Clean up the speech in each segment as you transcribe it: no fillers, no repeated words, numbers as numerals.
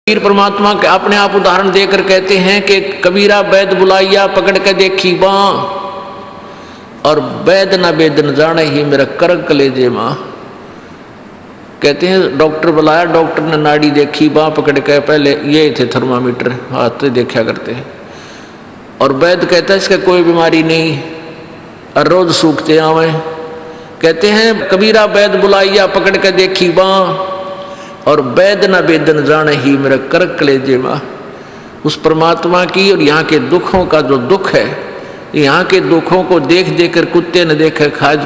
कबीर परमात्मा के अपने आप उदाहरण देकर कहते हैं कि कबीरा वैद बुलाइया पकड़ के देखी बाँ, और वैद न वेद न जाने ही मेरा कर कलेजे माँ। कहते हैं डॉक्टर बुलाया, डॉक्टर ने नाड़ी देखी, बाँ पकड़ के, पहले ये थे थर्मामीटर हाथ से देखा करते हैं, और वैद कहता है इसका कोई बीमारी नहीं और रोज सूखते आवे। कहते हैं कबीरा वैद बुलाइया पकड़ के देखी बाँ, और वैद न वेदन जाने ही मेरा कर कलेजे माँ। उस परमात्मा की और यहाँ के दुखों का जो दुख है, यहाँ के दुखों को देख देख कर कुत्ते ने देखे खाज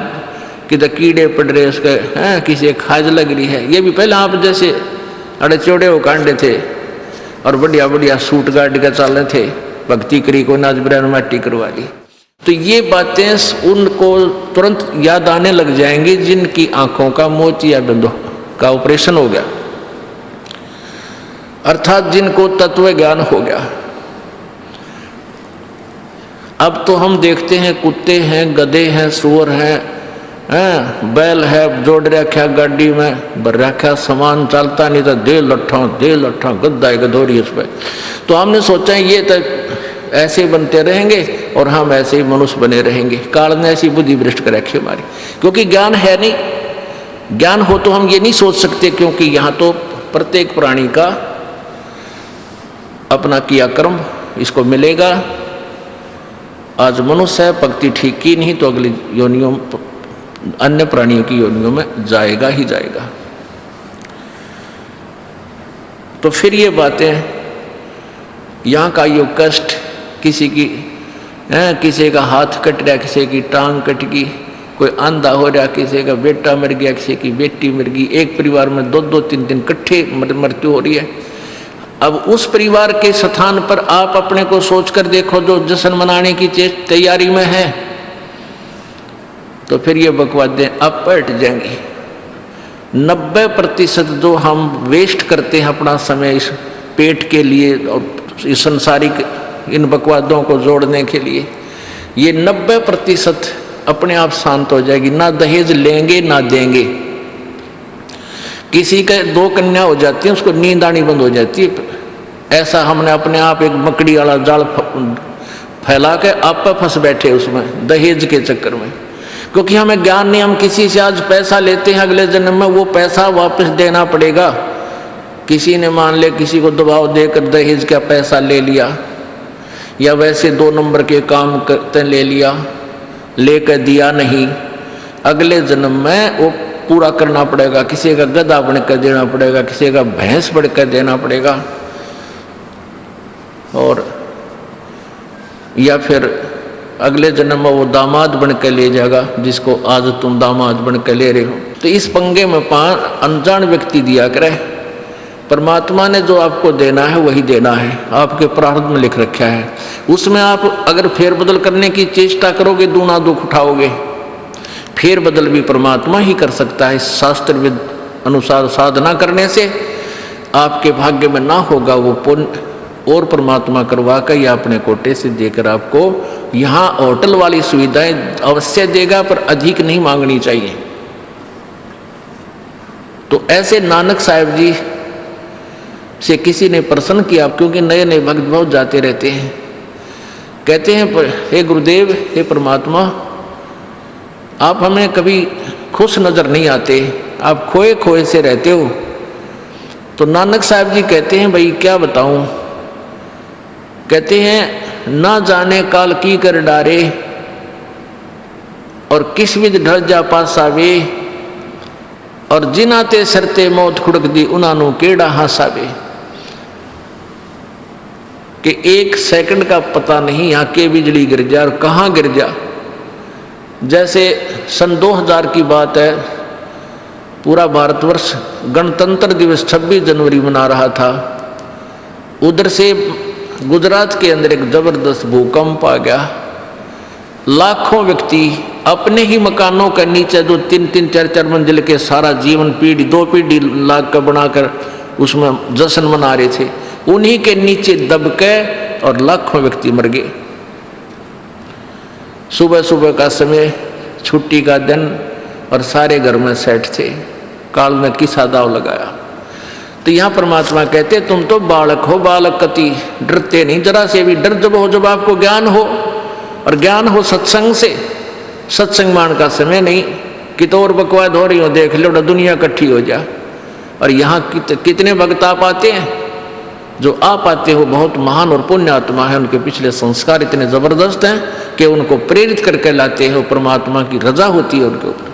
किधर कीड़े पड़ रहे उसके हैं, किसी खाज लग रही है। ये भी पहले आप जैसे अड़े चौड़े हो कांडे थे और बढ़िया बढ़िया सूट गाड़ के चाले थे, भक्ति करी को नाच ब्रैन माटी करवा ली। तो ये बातें उनको तुरंत याद आने लग जाएंगी जिनकी आंखों का मोतियाबिंद का ऑपरेशन हो गया, अर्थात जिनको तत्व ज्ञान हो गया। अब तो हम देखते हैं कुत्ते हैं, गधे हैं, सुअर हैं, बैल है, जोड़ रखा गाड़ी में, भर रखा सामान, चलता नहीं तो दे लट्ठा गद्दा गधोरी उस पर। तो हमने सोचा ये तो ऐसे बनते रहेंगे और हम ऐसे ही मनुष्य बने रहेंगे। काल ने ऐसी बुद्धि भ्रष्ट कर रखी हमारी, क्योंकि ज्ञान है नहीं। ज्ञान हो तो हम ये नहीं सोच सकते, क्योंकि यहाँ तो प्रत्येक प्राणी का अपना किया कर्म इसको मिलेगा। आज मनुष्य है, भक्ति ठीक की नहीं तो अगली योनियों अन्य प्राणियों की योनियों में जाएगा ही जाएगा। तो फिर ये बातें, यहाँ का यो कष्ट, किसी की किसी का हाथ कट रहा, किसी की टांग कट गई, कोई अंधा हो रहा, किसी का बेटा मर गया, किसी की बेटी मर गई, एक परिवार में दो तीन दिन इकट्ठे मृत्यु हो रही है। अब उस परिवार के स्थान पर आप अपने को सोचकर देखो जो जश्न मनाने की तैयारी में है, तो फिर ये बकवादें अब पलट जाएंगी। 90% जो हम वेस्ट करते हैं अपना समय इस पेट के लिए और इस संसारिक इन बकवादों को जोड़ने के लिए, ये 90% अपने आप शांत हो जाएगी। ना दहेज लेंगे ना देंगे। किसी के 2 कन्या हो जाती है, उसको नींद आनी बंद हो जाती है। ऐसा हमने अपने आप एक मकड़ी वाला जाल फैला के आप फंस बैठे उसमें दहेज के चक्कर में, क्योंकि हमें ज्ञान नहीं। हम किसी से आज पैसा लेते हैं, अगले जन्म में वो पैसा वापस देना पड़ेगा। किसी ने मान ले किसी को दबाव देकर दहेज का पैसा ले लिया, या वैसे 2 नंबर के काम करते ले लिया, लेकर दिया नहीं, अगले जन्म में वो पूरा करना पड़ेगा। किसी का गधा बनकर देना पड़ेगा, किसी का भैंस बनकर देना पड़ेगा, और या फिर अगले जन्म में वो दामाद बन के ले जाएगा जिसको आज तुम दामाद बन के ले रहे हो। तो इस पंगे में अनजान व्यक्ति दिया करे। परमात्मा ने जो आपको देना है वही देना है, आपके प्रारब्ध में लिख रखा है। उसमें आप अगर फेरबदल करने की चेष्टा करोगे दूना दुख उठाओगे। फेरबदल भी परमात्मा ही कर सकता है। शास्त्र अनुसार साधना करने से आपके भाग्य में ना होगा वो पुण्य, और परमात्मा करवा कर या अपने कोटे से देकर आपको यहाँ होटल वाली सुविधाएं अवश्य देगा, पर अधिक नहीं मांगनी चाहिए। तो ऐसे नानक साहब जी से किसी ने प्रश्न किया, क्योंकि नए नए भक्त बहुत जाते रहते हैं। कहते हैं हे गुरुदेव, हे परमात्मा, आप हमें कभी खुश नजर नहीं आते, आप खोए खोए से रहते हो। तो नानक साहब जी कहते हैं भाई क्या बताऊं। कहते हैं ना जाने काल की कर डारे, और किस विध ढल जा पासावे, और जिनाते सरते मौत खुड़क दी उन्हानू केड़ा हासावे। कि 1 सेकंड का पता नहीं यहाँ के बिजली गिर जा और कहाँ गिर जा। जैसे सन 2000 की बात है, पूरा भारतवर्ष गणतंत्र दिवस 26 जनवरी मना रहा था। उधर से गुजरात के अंदर एक जबरदस्त भूकंप आ गया। लाखों व्यक्ति अपने ही मकानों के नीचे जो 3-3, 4-4 मंजिल के सारा जीवन पीढ़ी 2 पीढ़ी लाग कर बनाकर उसमें जश्न मना रहे थे, उन्हीं के नीचे दब के और लाखों व्यक्ति मर गए। सुबह सुबह का समय, छुट्टी का दिन, और सारे घर में सेट थे। काल ने किसा दाव लगाया। तो यहाँ परमात्मा कहते तुम तो बालक हो, बालक कति डरते नहीं जरा से भी। डर जब हो जब आपको ज्ञान हो, और ज्ञान हो सत्संग से। सत्संग मान का समय नहीं कि तो और बकवाद हो रही हो, देख लो दुनिया इकट्ठी हो जा। और यहाँ कितने भक्त आ पाते हैं, जो आ पाते हो बहुत महान और पुण्य आत्मा है, उनके पिछले संस्कार इतने जबरदस्त हैं कि उनको प्रेरित करके लाते हैं, परमात्मा की रजा होती है उनके ऊपर।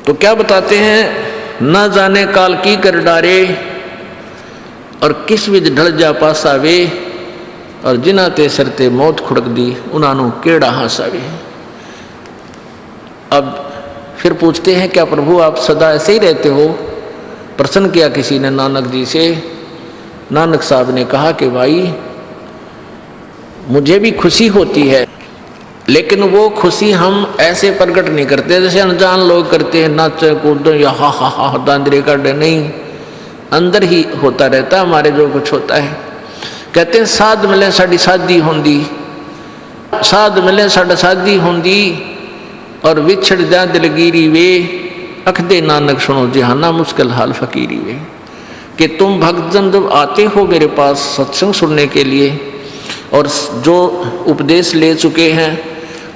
तो क्या बताते हैं, न जाने काल की कर डारे और किस विध ढल जा पासावे, और जिना ते सरते मौत खुड़क दी उन्हानु केड़ा हासावे। अब फिर पूछते हैं क्या प्रभु आप सदा ऐसे ही रहते हो? प्रश्न किया किसी ने नानक जी से। नानक साहब ने कहा कि भाई मुझे भी खुशी होती है, लेकिन वो खुशी हम ऐसे प्रकट नहीं करते जैसे अनजान लोग करते हैं, नाचे कूदो या हा हा हा दांदरे कर दे। नहीं, अंदर ही होता रहता हमारे जो कुछ होता है। कहते हैं साध मिले साड़ी शादी होंदी, साध मिले साड़ा शादी होंदी, और विछड़ जा दिलगिरी वे, अख दे नानक सुनो जहाना मुश्किल हाल फकीरी वे। कि तुम भक्तजन जब आते हो मेरे पास सत्संग सुनने के लिए, और जो उपदेश ले चुके हैं,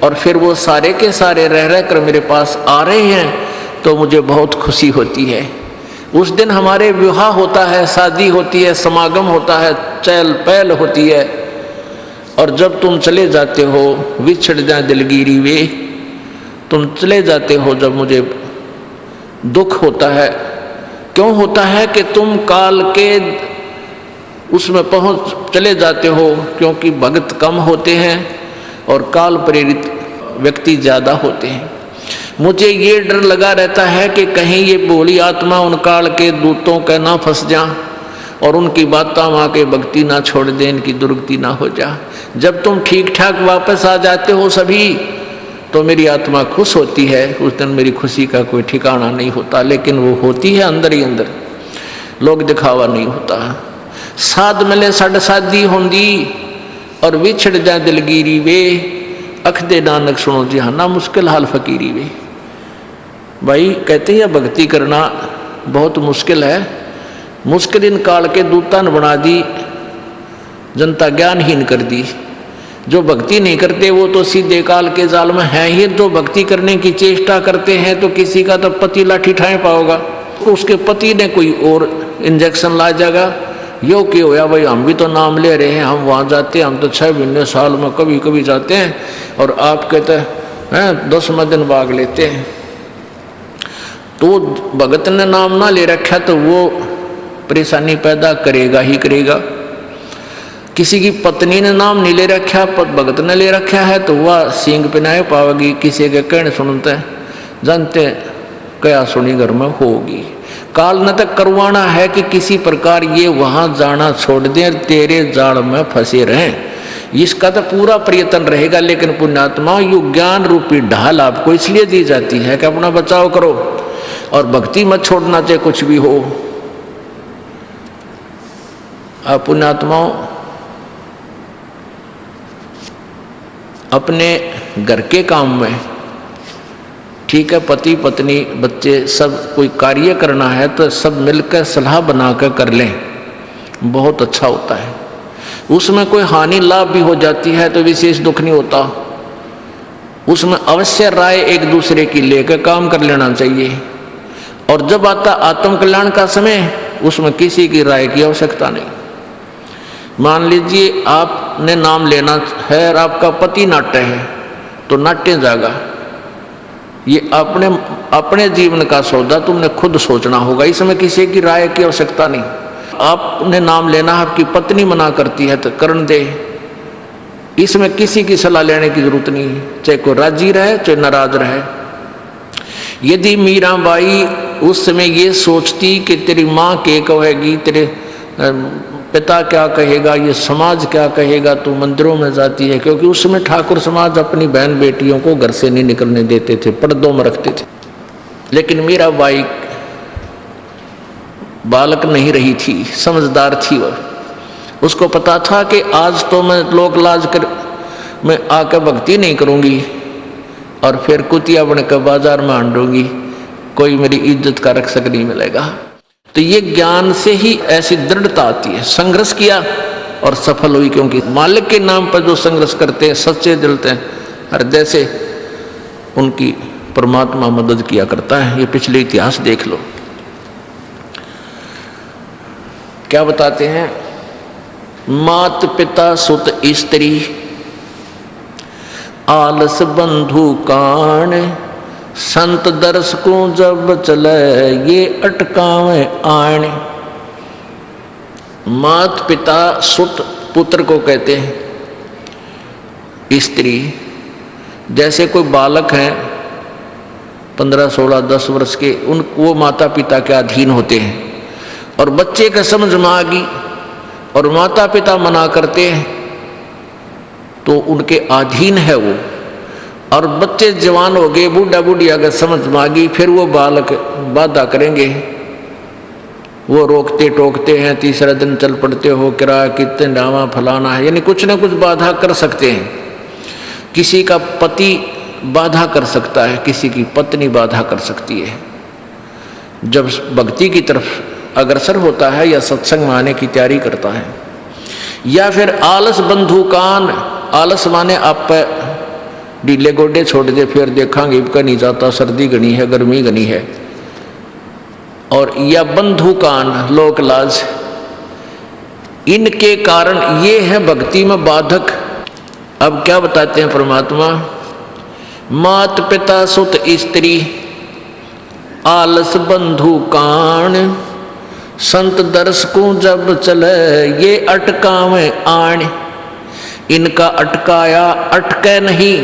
और फिर वो सारे के सारे रह रह कर मेरे पास आ रहे हैं, तो मुझे बहुत खुशी होती है। उस दिन हमारे विवाह होता है, शादी होती है, समागम होता है, चहल पहल होती है। और जब तुम चले जाते हो, विछड़ जाए दिलगिरी वे, तुम चले जाते हो जब मुझे दुख होता है। क्यों होता है कि तुम काल के उसमें पहुंच चले जाते हो, क्योंकि भक्त कम होते हैं और काल प्रेरित व्यक्ति ज़्यादा होते हैं। मुझे ये डर लगा रहता है कि कहीं ये बोली आत्मा उन काल के दूतों का ना फंस जा, और उनकी बातों माँ के भक्ति ना छोड़ दे, इनकी दुर्गति ना हो जा। जब तुम ठीक ठाक वापस आ जाते हो सभी, तो मेरी आत्मा खुश होती है। उस दिन मेरी खुशी का कोई ठिकाना नहीं होता, लेकिन वो होती है अंदर ही अंदर, लोग दिखावा नहीं होता। साध मिले साड़ शादी होंदी, और विछड़ जा दिलगिरी वे, अख दे नानक सुनो जहाना मुश्किल हाल फकीरी वे। भाई कहते हैं भक्ति करना बहुत मुश्किल है। मुश्किल इन काल के दूता ने बना दी, जनता ज्ञानहीन कर दी। जो भक्ति नहीं करते वो तो सीधे काल के जाल में है ही। जो भक्ति करने की चेष्टा करते हैं तो किसी का तो पति लाठी ठाए पाओगा, उसके पति ने कोई और इंजेक्शन ला जाएगा। यो क्यों होया भाई, हम भी तो नाम ले रहे हैं, हम वहाँ जाते हैं, हम तो 6 महीने साल में कभी कभी जाते हैं, और आप कहते हैं 10वें दिन भाग लेते हैं। तो भगत ने नाम ना ले रखा तो वो परेशानी पैदा करेगा ही करेगा। किसी की पत्नी ने नाम नहीं ले रखा, भगत ने ले रखा है, तो वह सींग पिनाए पावेगी। किसी के कहने सुनते हैं, जानते क्या सुनी घर में होगी। काल न तक करवाना है कि किसी प्रकार ये वहाँ जाना छोड़ दें, तेरे जाल में फंसे रहें, इसका तो पूरा प्रयत्न रहेगा। लेकिन पुण्यात्मा यु ज्ञान रूपी ढाल आपको इसलिए दी जाती है कि अपना बचाव करो, और भक्ति मत छोड़ना चाहे कुछ भी हो। आप पुण्यात्माओं अपने घर के काम में, ठीक है, पति पत्नी बच्चे सब कोई कार्य करना है तो सब मिलकर सलाह बनाकर कर लें, बहुत अच्छा होता है। उसमें कोई हानि लाभ भी हो जाती है तो विशेष दुख नहीं होता। उसमें अवश्य राय एक दूसरे की लेकर काम कर लेना चाहिए। और जब आता आत्म कल्याण का समय, उसमें किसी की राय की आवश्यकता नहीं। मान लीजिए आपने नाम लेना है और आपका पति नाट्य है, तो नाट्य जाएगा। ये अपने जीवन का सौदा तुमने खुद सोचना होगा, इसमें किसी की राय की आवश्यकता नहीं। आपने नाम लेना, आपकी पत्नी मना करती है तो करन दे, इसमें किसी की सलाह लेने की जरूरत नहीं, चाहे कोई राजी रहे चाहे नाराज रहे। यदि मीराबाई उस समय ये सोचती कि तेरी माँ क्या कहेगी, तेरे पिता क्या कहेगा, ये समाज क्या कहेगा, तो मंदिरों में जाती है। क्योंकि उस समय ठाकुर समाज अपनी बहन बेटियों को घर से नहीं निकलने देते थे, पर्दों में रखते थे। लेकिन मीराबाई बालक नहीं रही थी, समझदार थी वह। उसको पता था कि आज तो मैं लोक लाज कर मैं आकर भक्ति नहीं करूँगी और फिर कुतिया बनकर बाजार में हांडूंगी, कोई मेरी इज्जत का रक्षक नहीं मिलेगा। तो ये ज्ञान से ही ऐसी दृढ़ता आती है। संघर्ष किया और सफल हुई, क्योंकि मालिक के नाम पर जो संघर्ष करते हैं, सच्चे जलते हैं हृदय से, उनकी परमात्मा मदद किया करता है। ये पिछले इतिहास देख लो, क्या बताते हैं। मात पिता सुत स्त्री आलस बंधु कान, संत दर्श को जब चले ये अटकावे आने। मात पिता सुत पुत्र को कहते हैं। स्त्री जैसे कोई बालक हैं 15, 16, 10 वर्ष के, वो माता पिता के अधीन होते हैं। और बच्चे का समझ में आ गई और माता पिता मना करते हैं तो उनके अधीन है वो। और बच्चे जवान हो गए, बूढ़ा बूढ़ी अगर समझ में आ गई, फिर वो बालक बाधा करेंगे, वो रोकते टोकते हैं। तीसरा दिन चल पड़ते हो, किराया कितने डावा फलाना है, यानी कुछ ना कुछ बाधा कर सकते हैं। किसी का पति बाधा कर सकता है, किसी की पत्नी बाधा कर सकती है। जब भक्ति की तरफ अग्रसर होता है या सत्संग में आने की तैयारी करता है। या फिर आलस बंधु कान, आलस माने आप ढीले गोडे छोड़ दे, फिर देखांगे इबका नहीं जाता, सर्दी घनी है, गर्मी घनी है। और या बंधु कान, लोक लाज, इनके कारण ये है भक्ति में बाधक। अब क्या बताते हैं परमात्मा। मात पिता सुत स्त्री आलस बंधु कान, संत दर्श को जब चले ये अटकावे आण। इनका अटकाया अटके नहीं,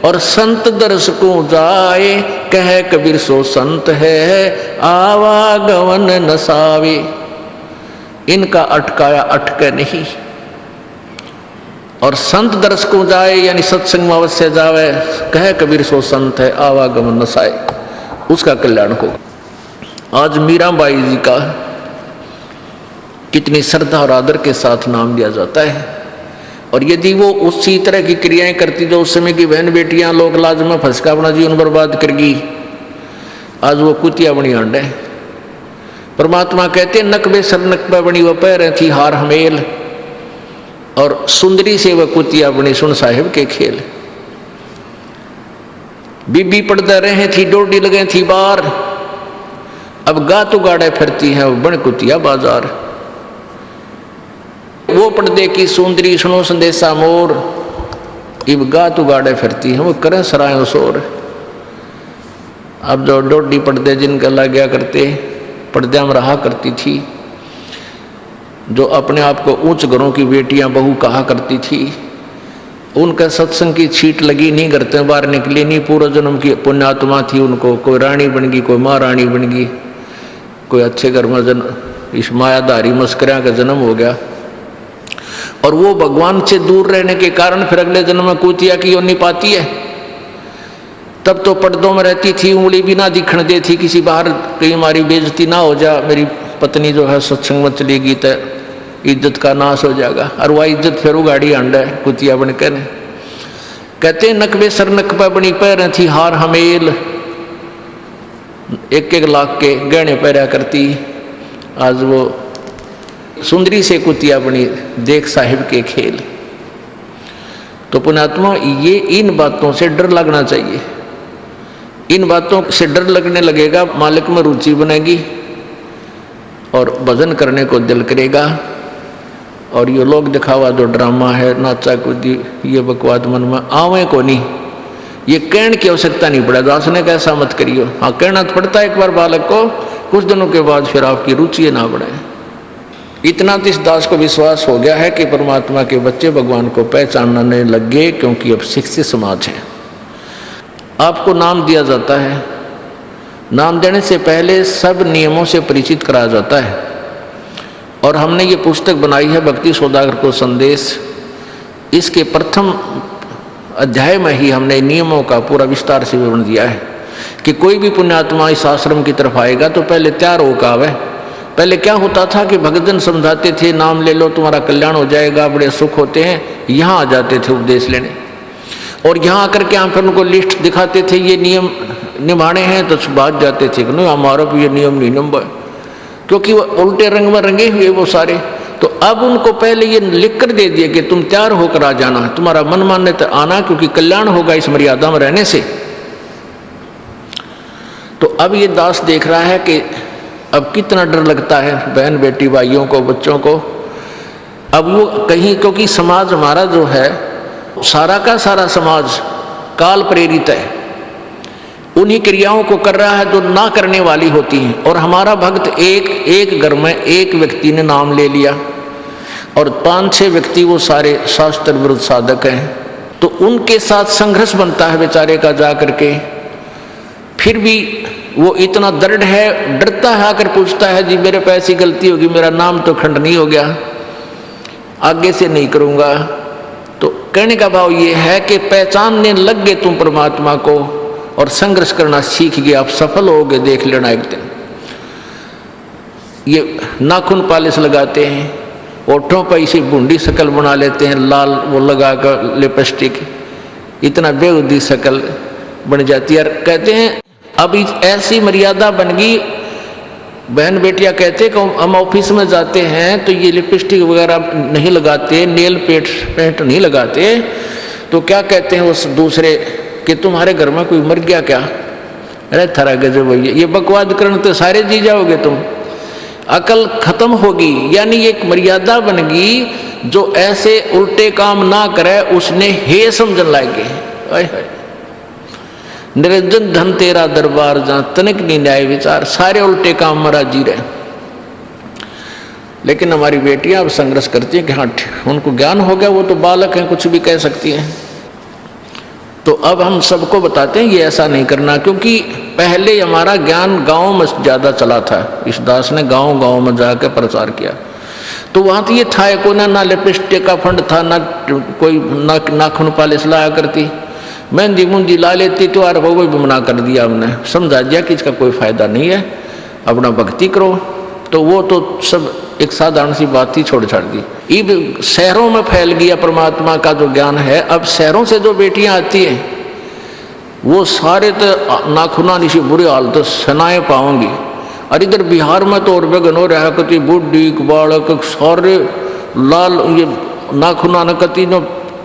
और संत दर्श को जाए कह कबीर सो संत है आवागमन नसावे। इनका अटकाया अटके नहीं, और संत दर्श को जाए यानी सत्संग में अवश्य जावे, कह कबीर सो संत है आवागमन नसाए, उसका कल्याण हो। आज मीराबाई जी का कितनी श्रद्धा और आदर के साथ नाम लिया जाता है। और यदि वो उसी तरह की क्रियाएं करती जो उस समय की बहन बेटियां लोक लाज में फंसका अपना जीवन बर्बाद करगी, आज वो कुतिया बनी आंडे। परमात्मा कहते नकबे सर नकबा बनी वह पैर थी हार हमेल, और सुंदरी से वह कुतिया बनी सुन साहिब के खेल। बीबी पड़दा रहे थी डोडी लगे थी बार, अब गातु गाड़े फिरती है वो बन कुतिया बाजार। वो पर्दे की सुंदरी सुनो संदेशा मोर, इब गातु गाड़े फिरती है वो करें सरायों शोर। अब जो डोडी पर्दे जिनका लग गया करते, पर्दे में रहा करती थी, जो अपने आप को ऊंच घरों की बेटियां बहू कहा करती थी, उनका सत्संग की छीट लगी नहीं, करते बाहर निकली नहीं। पूर्व जन्म की पुण्यात्मा थी, उनको कोई रानी बन गई, कोई महारानी बन गई, कोई अच्छे घर में इस मायाधारी मस्करिया का जन्म हो गया। और वो भगवान से दूर रहने के कारण फिर अगले जन्म में कुतिया की योनि पाती है। तब तो पर्दों में रहती थी, उंगली भी ना दिखने देती, किसी बाहर कहीं हमारी बेइज्जती ना हो जा, मेरी पत्नी जो है सत्संग में चलेगी तो इज्जत का नाश हो जाएगा। और वह इज्जत फिर उगाड़ी आंडा है कुतिया बनकर। कहते नकबे सर नकबा बनी पैर थी हार हमेल, 1-1 लाख के गहने पैरा करती, आज वो सुंदरी से कुतिया बनी देख साहिब के खेल। तो पुण्यात्मा ये इन बातों से डर लगना चाहिए। इन बातों से डर लगने लगेगा, मालिक में रुचि बनेगी और भजन करने को दिल करेगा। और ये लोग दिखावा जो ड्रामा है, नाचा कूदी, ये बकवाद मन में आवे को नहीं, ये कहने की आवश्यकता नहीं पड़ा। दास ने कैसा मत करियो, हाँ कहना तो पड़ता है एक बार बालक को, कुछ दिनों के बाद फिर आपकी रुचि ना बढ़े। इतना तो इस दास को विश्वास हो गया है कि परमात्मा के बच्चे भगवान को पहचानने लग गए, क्योंकि अब शिक्षित समाज है। आपको नाम दिया जाता है, नाम देने से पहले सब नियमों से परिचित कराया जाता है। और हमने ये पुस्तक बनाई है भक्ति सौदागर को संदेश, इसके प्रथम अध्याय में ही हमने नियमों का पूरा विस्तार से विवरण दिया है कि कोई भी पुण्यात्मा इस आश्रम की तरफ आएगा तो पहले तैयार होकर आवे। पहले क्या होता था कि भक्तजन समझाते थे नाम ले लो तुम्हारा कल्याण हो जाएगा, बड़े सुख होते हैं, यहाँ आ जाते थे उपदेश लेने। और यहाँ आकर के हम फिर उनको लिस्ट दिखाते थे, ये नियम निभाने हैं, तो बात जाते थे कि नहीं हमारा भी ये नियम नहीं नंबर। क्योंकि वो उल्टे रंग में रंगे हुए वो सारे। तो अब उनको पहले ये लिख कर दे दिया कि तुम तैयार होकर आ जाना, तुम्हारा मन मानने तक आना, क्योंकि कल्याण होगा इस मर्यादा में रहने से। तो अब ये दास देख रहा है कि अब कितना डर लगता है बहन बेटी भाइयों को, बच्चों को। अब वो कहीं, क्योंकि समाज हमारा जो है सारा का सारा समाज काल प्रेरित है, उन्हीं क्रियाओं को कर रहा है जो ना करने वाली होती हैं। और हमारा भक्त एक घर में एक व्यक्ति ने नाम ले लिया और 5-6 व्यक्ति वो सारे शास्त्र विरुद्ध साधक हैं, तो उनके साथ संघर्ष बनता है बेचारे का जा करके। फिर भी वो इतना दृढ़ है, डरता है, आकर पूछता है जी मेरे पे ऐसी गलती होगी, मेरा नाम तो खंडनीय हो गया, आगे से नहीं करूँगा। तो कहने का भाव ये है कि पहचानने लग गए तुम परमात्मा को और संघर्ष करना सीख गए, आप सफल होगे, देख लेना एक दिन। ये नाखून पालिश लगाते हैं, ओठों पर इसी बूंदी शक्ल बना लेते हैं, लाल वो लगा कर लिपस्टिक, इतना बेहुदी शक्ल बन जाती है। कहते हैं अब ऐसी मर्यादा बन गई, बहन बेटियां कहते कि हम ऑफिस में जाते हैं तो ये लिपस्टिक वगैरह नहीं लगाते, नेल पेंट नहीं लगाते, तो क्या कहते हैं उस दूसरे कि तुम्हारे घर में कोई मर गया क्या? अरे थारा गजब भैया, ये बकवाद करने तो सारे जी जाओगे तुम, अकल खत्म होगी। यानी एक मर्यादा बन गई, जो ऐसे उल्टे काम ना करे उसने हे समझन लागे। निरंजन धन तेरा दरबार जहाँ तनिक नहीं न्याय विचार, सारे उल्टे काम में राजी रहे। लेकिन हमारी बेटियां अब संघर्ष करती हैं कि हाँ उनको ज्ञान हो गया, वो तो बालक हैं, कुछ भी कह सकती हैं। तो अब हम सबको बताते हैं ये ऐसा नहीं करना, क्योंकि पहले हमारा ज्ञान गांव में ज़्यादा चला था। इस दास ने गांव में जाकर प्रचार किया, तो वहाँ तो ये था को ना लिपस्टिक का फंड था, ना कोई नाखून पालिश लाया करती, मेहंदी मुंदी ला लेती, तो यार वो भी मना कर दिया हमने, समझा दिया कि इसका कोई फायदा नहीं है, अपना भक्ति करो। तो वो तो सब एक साधारण सी बात ही छोड़ छाड़ दी। अब शहरों में फैल गया परमात्मा का जो ज्ञान है। अब शहरों से जो बेटियां आती हैं वो सारे तो नाखुना निशी बुरी हालत सनाए पाओगी। और इधर बिहार में तो और बेगन हो रहा कति बुढ़ी बालक सारे लाल ये नाखुना न कति नो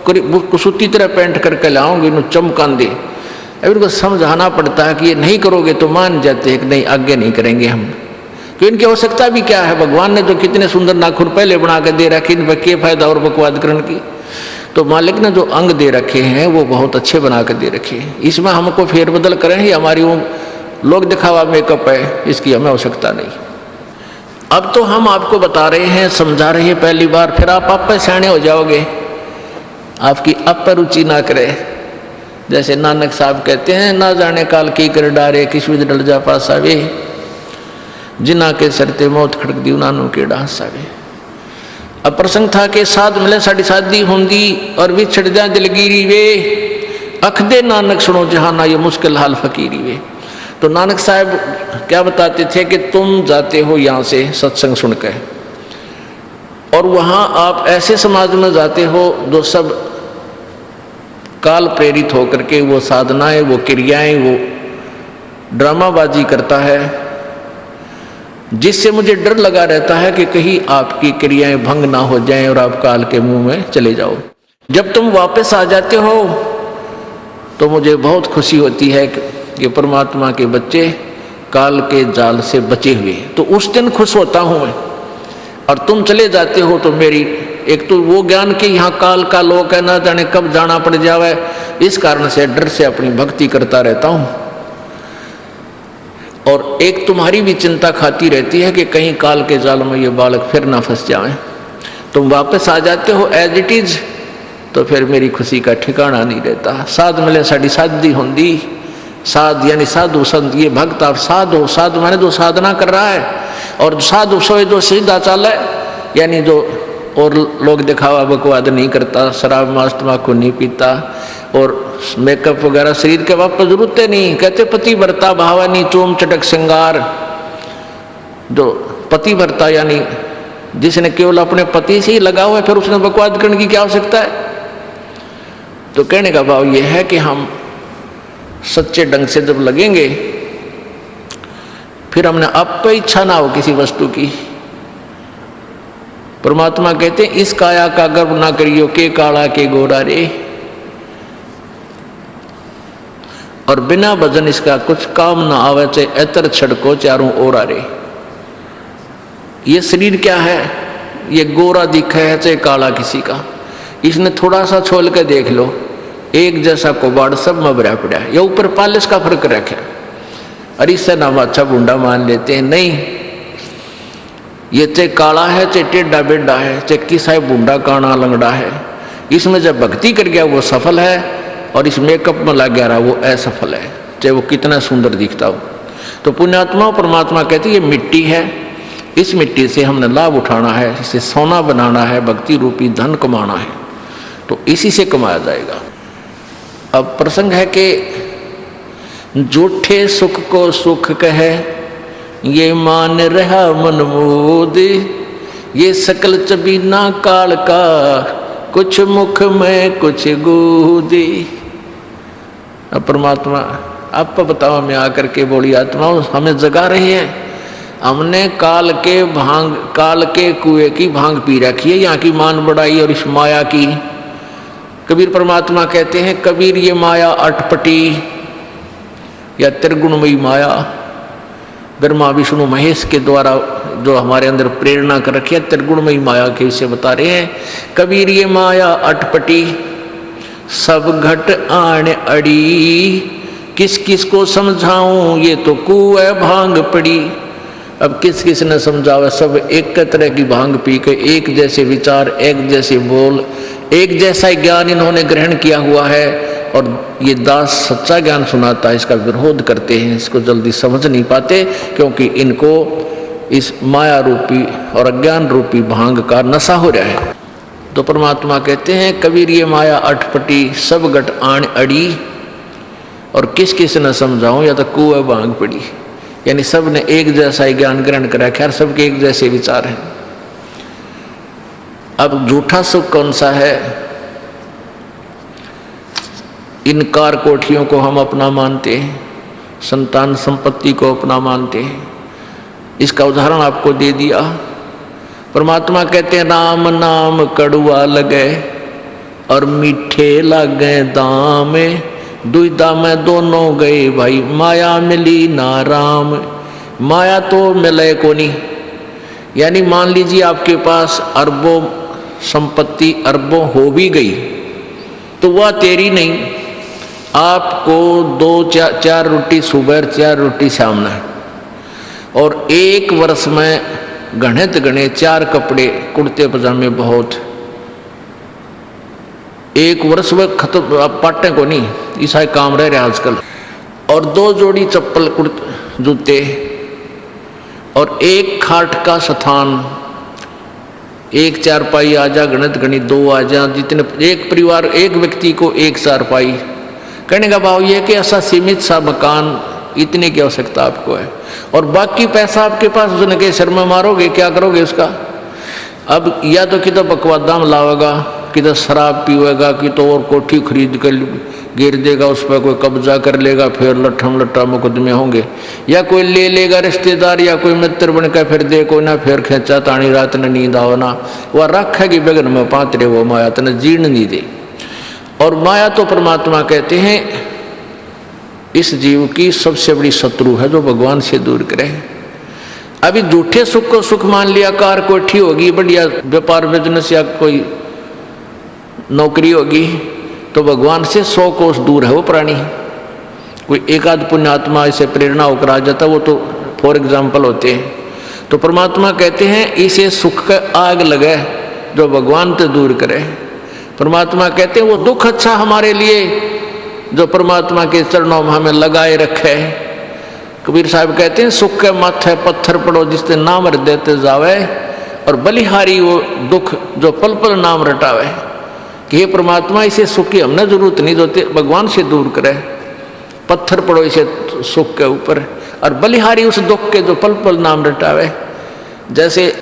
कुसुती तरह पेंट करके लाओगे नो चमकान दे। अब इनको समझाना पड़ता है कि ये नहीं करोगे तो मान जाते हैं कि नहीं आगे नहीं करेंगे हम, तो इनकी आवश्यकता भी क्या है? भगवान ने जो कितने सुंदर नाखून पहले बना के दे रखे, इन पर क्या फायदा और बकवाद करने की? तो मालिक ने जो अंग दे रखे हैं वो बहुत अच्छे बना के दे रखे हैं, इसमें हमको फेरबदल करें ही हमारी वो लोग दिखावा मेकअप है, इसकी हमें आवश्यकता नहीं। अब तो हम आपको बता रहे हैं, समझा रहे हैं पहली बार, फिर आप पे सियाने हो जाओगे, आपकी अब पर रुचि ना करे। जैसे नानक साहब कहते हैं, ना जाने काल की कर डारे किस विध डल जा पास आवे, जिना के सरते मौत खड़क दी नानू के डांस आवे। अब प्रसंग था कि साध मिले साड़ी शादी होंगी और भी छड़ जा दिलगिरी वे, अख दे नानक सुनो जहाना ये मुश्किल हाल फकीरी वे। तो नानक साहब क्या बताते थे कि तुम जाते हो यहाँ से सत्संग सुनकर, और वहाँ आप ऐसे समाज में जाते हो जो सब काल प्रेरित होकर के वो साधनाएं, वो क्रियाएं, वो ड्रामाबाजी करता है, जिससे मुझे डर लगा रहता है कि कहीं आपकी क्रियाएं भंग ना हो जाएं और आप काल के मुंह में चले जाओ। जब तुम वापस आ जाते हो तो मुझे बहुत खुशी होती है कि परमात्मा के बच्चे काल के जाल से बचे हुए, तो उस दिन खुश होता हूँ मैं। और तुम चले जाते हो तो मेरी एक तो वो ज्ञान के यहाँ काल का लोक है, ना जाने कब जाना पड़ जावे, इस कारण से डर से अपनी भक्ति करता रहता हूँ। और एक तुम्हारी भी चिंता खाती रहती है कि कहीं काल के जाल में ये बालक फिर ना फंस जाएं। तुम वापस आ जाते हो एज इट इज, तो फिर मेरी खुशी का ठिकाना नहीं रहता। साध मिले साड़ी शादी होंगी, साध यानी साधु संत, ये भक्त आप साध हो, साध माने जो साधना कर रहा है, और साधु सोए जो सीधा चाल है, यानी जो और लोग दिखावा बकवाद नहीं करता, शराब मांस तम्बाकू नहीं पीता, और मेकअप वगैरह शरीर के वापस जरूरत नहीं। कहते पति भरता भावानी चोम चटक श्रृंगार, जो पति भरता यानी जिसने केवल अपने पति से ही लगा हुआ है, फिर उसने बकवाद करने की क्या आवश्यकता है? तो कहने का भाव यह है कि हम सच्चे ढंग से जब लगेंगे फिर हमने अब पे इच्छा ना हो किसी वस्तु की। परमात्मा कहते हैं इस काया का गर्व ना करियो के काला के गोरा रे, और बिना भजन इसका कुछ काम ना आवे, चाहे एतर छड़को चारों ओरा रे। ये शरीर क्या है, ये गोरा दिखा है चाहे काला किसी का, इसने थोड़ा सा छोल के देख लो, एक जैसा कोबाड़ सब में भरा पड़ा है। ये ऊपर पालिश का फर्क रखे, अरे इससे नाम अच्छा बूढ़ा मान लेते हैं। नहीं, ये चाहे काला है चाहे टेढ़ा बेढ़ा है, चाहे किसा बूढ़ा काना लंगड़ा है, इसमें जब भक्ति कर गया वो सफल है, और इस मेकअप में लग गया रहा वो असफल है, चाहे वो कितना सुंदर दिखता हो। तो पुण्यात्मा परमात्मा कहते ये मिट्टी है, इस मिट्टी से हमने लाभ उठाना है, इसे सोना बनाना है, भक्ति रूपी धन कमाना है, तो इसी से कमाया जाएगा। अब प्रसंग है कि झूठे सुख को सुख कहे, ये मान रहा मन मोद, ये सकल चबीना काल का, कुछ मुख में कुछ गोदी। अब परमात्मा आप बताओ, मैं आकर के बोली आत्मा हमें जगा रही है, हमने काल के कुएं की भांग पी रखी है, यहाँ की मान बढ़ाई और इस माया की। कबीर परमात्मा कहते हैं कबीर ये माया अटपटी या त्रिगुणमयी माया, ब्रह्मा विष्णु महेश के द्वारा जो हमारे अंदर प्रेरणा कर रखी है, त्रिगुणमयी माया के विषय बता रहे हैं। कबीर ये माया अटपटी सब घट आण अड़ी, किस किस को समझाऊं ये तो कुएं भांग पड़ी। अब किस किस ने समझावा, सब एक तरह की भांग पी के एक जैसे विचार, एक जैसे बोल, एक जैसा ज्ञान इन्होंने ग्रहण किया हुआ है, और ये दास सच्चा ज्ञान सुनाता है, इसका विरोध करते हैं, इसको जल्दी समझ नहीं पाते, क्योंकि इनको इस माया रूपी और अज्ञान रूपी भांग का नशा हो रहा है। तो परमात्मा कहते हैं कबीर ये माया अटपटी सब घट आण अड़ी, और किस किस न समझाऊं या तो कुएं भांग पड़ी, यानी सब ने एक जैसा ही ज्ञान ग्रहण करा, खैर सबके एक जैसे विचार हैं। अब झूठा सुख कौन सा है, इन कार कोठियों को हम अपना मानते हैं, संतान संपत्ति को अपना मानते हैं। इसका उदाहरण आपको दे दिया। परमात्मा कहते हैं राम नाम कड़ुआ लगे और मीठे लगे दाम, दुविधा में दोनों गए भाई, माया मिली ना राम। माया तो मिले को नहीं, यानी मान लीजिए आपके पास अरबों संपत्ति अरबों हो भी गई तो वह तेरी नहीं, आपको 2-4 रोटी सुबह 4 रोटी शाम है, और 1 वर्ष में गणित गणे 4 कपड़े कुर्ते पजामे बहुत, 1 वर्ष में खत्म। आप पाटे को नहीं, ऐसा काम रह रहा आजकल, और 2 जोड़ी चप्पल कुर्ते जूते, और 1 खाट का स्थान, 1 चारपाई आ जा, गणित गणित 2 आ जा, जितने एक परिवार एक व्यक्ति को 1 चारपाई। कहने का भाव यह कि ऐसा सीमित सा मकान, इतने की आवश्यकता आपको है, और बाकी पैसा आपके पास उसने के सिर में मारोगे, क्या करोगे उसका? अब या तो कि तो बकवादाम लावेगा, कि तो शराब पीवेगा, कि तो और कोठी खरीद कर गिर देगा, उस पर कोई कब्जा कर लेगा, फिर लट्ठम लट्टा मुकदमे होंगे, या कोई ले लेगा रिश्तेदार या कोई मित्र बनकर फिर देखो ना, फिर खेचा तानी रात ने नींद आओ ना, वह रखेगी बगन में पात्रे, वो माया तने जीर्ण नहीं दे। और माया तो परमात्मा कहते हैं इस जीव की सबसे बड़ी शत्रु है, जो भगवान से दूर करे। अभी झूठे सुख को सुख मान लिया, कार कोठी होगी, बढ़िया व्यापार बिजनेस या कोई नौकरी होगी, तो भगवान से 100 कोस दूर है वो प्राणी। कोई एक आध पुण्यात्मा इसे प्रेरणा होकर आ जाता, वो तो फॉर एग्जाम्पल होते हैं। तो परमात्मा कहते हैं इसे सुख का आग लगे जो भगवान से दूर करे। परमात्मा कहते हैं वो दुख अच्छा हमारे लिए जो परमात्मा के चरणों में हमें लगाए रखे। कबीर साहब कहते हैं सुख के माथे पत्थर पड़ो जिससे नाम रट देते जावे, और बलिहारी वो दुख जो पल पल नाम रटावे। कि हे परमात्मा इसे सुख की हमने जरूरत नहीं, जो भगवान से दूर करे। पत्थर पड़ो इसे सुख के ऊपर, और बलिहारी उस दुख के जो पल पल नाम रटावे। जैसे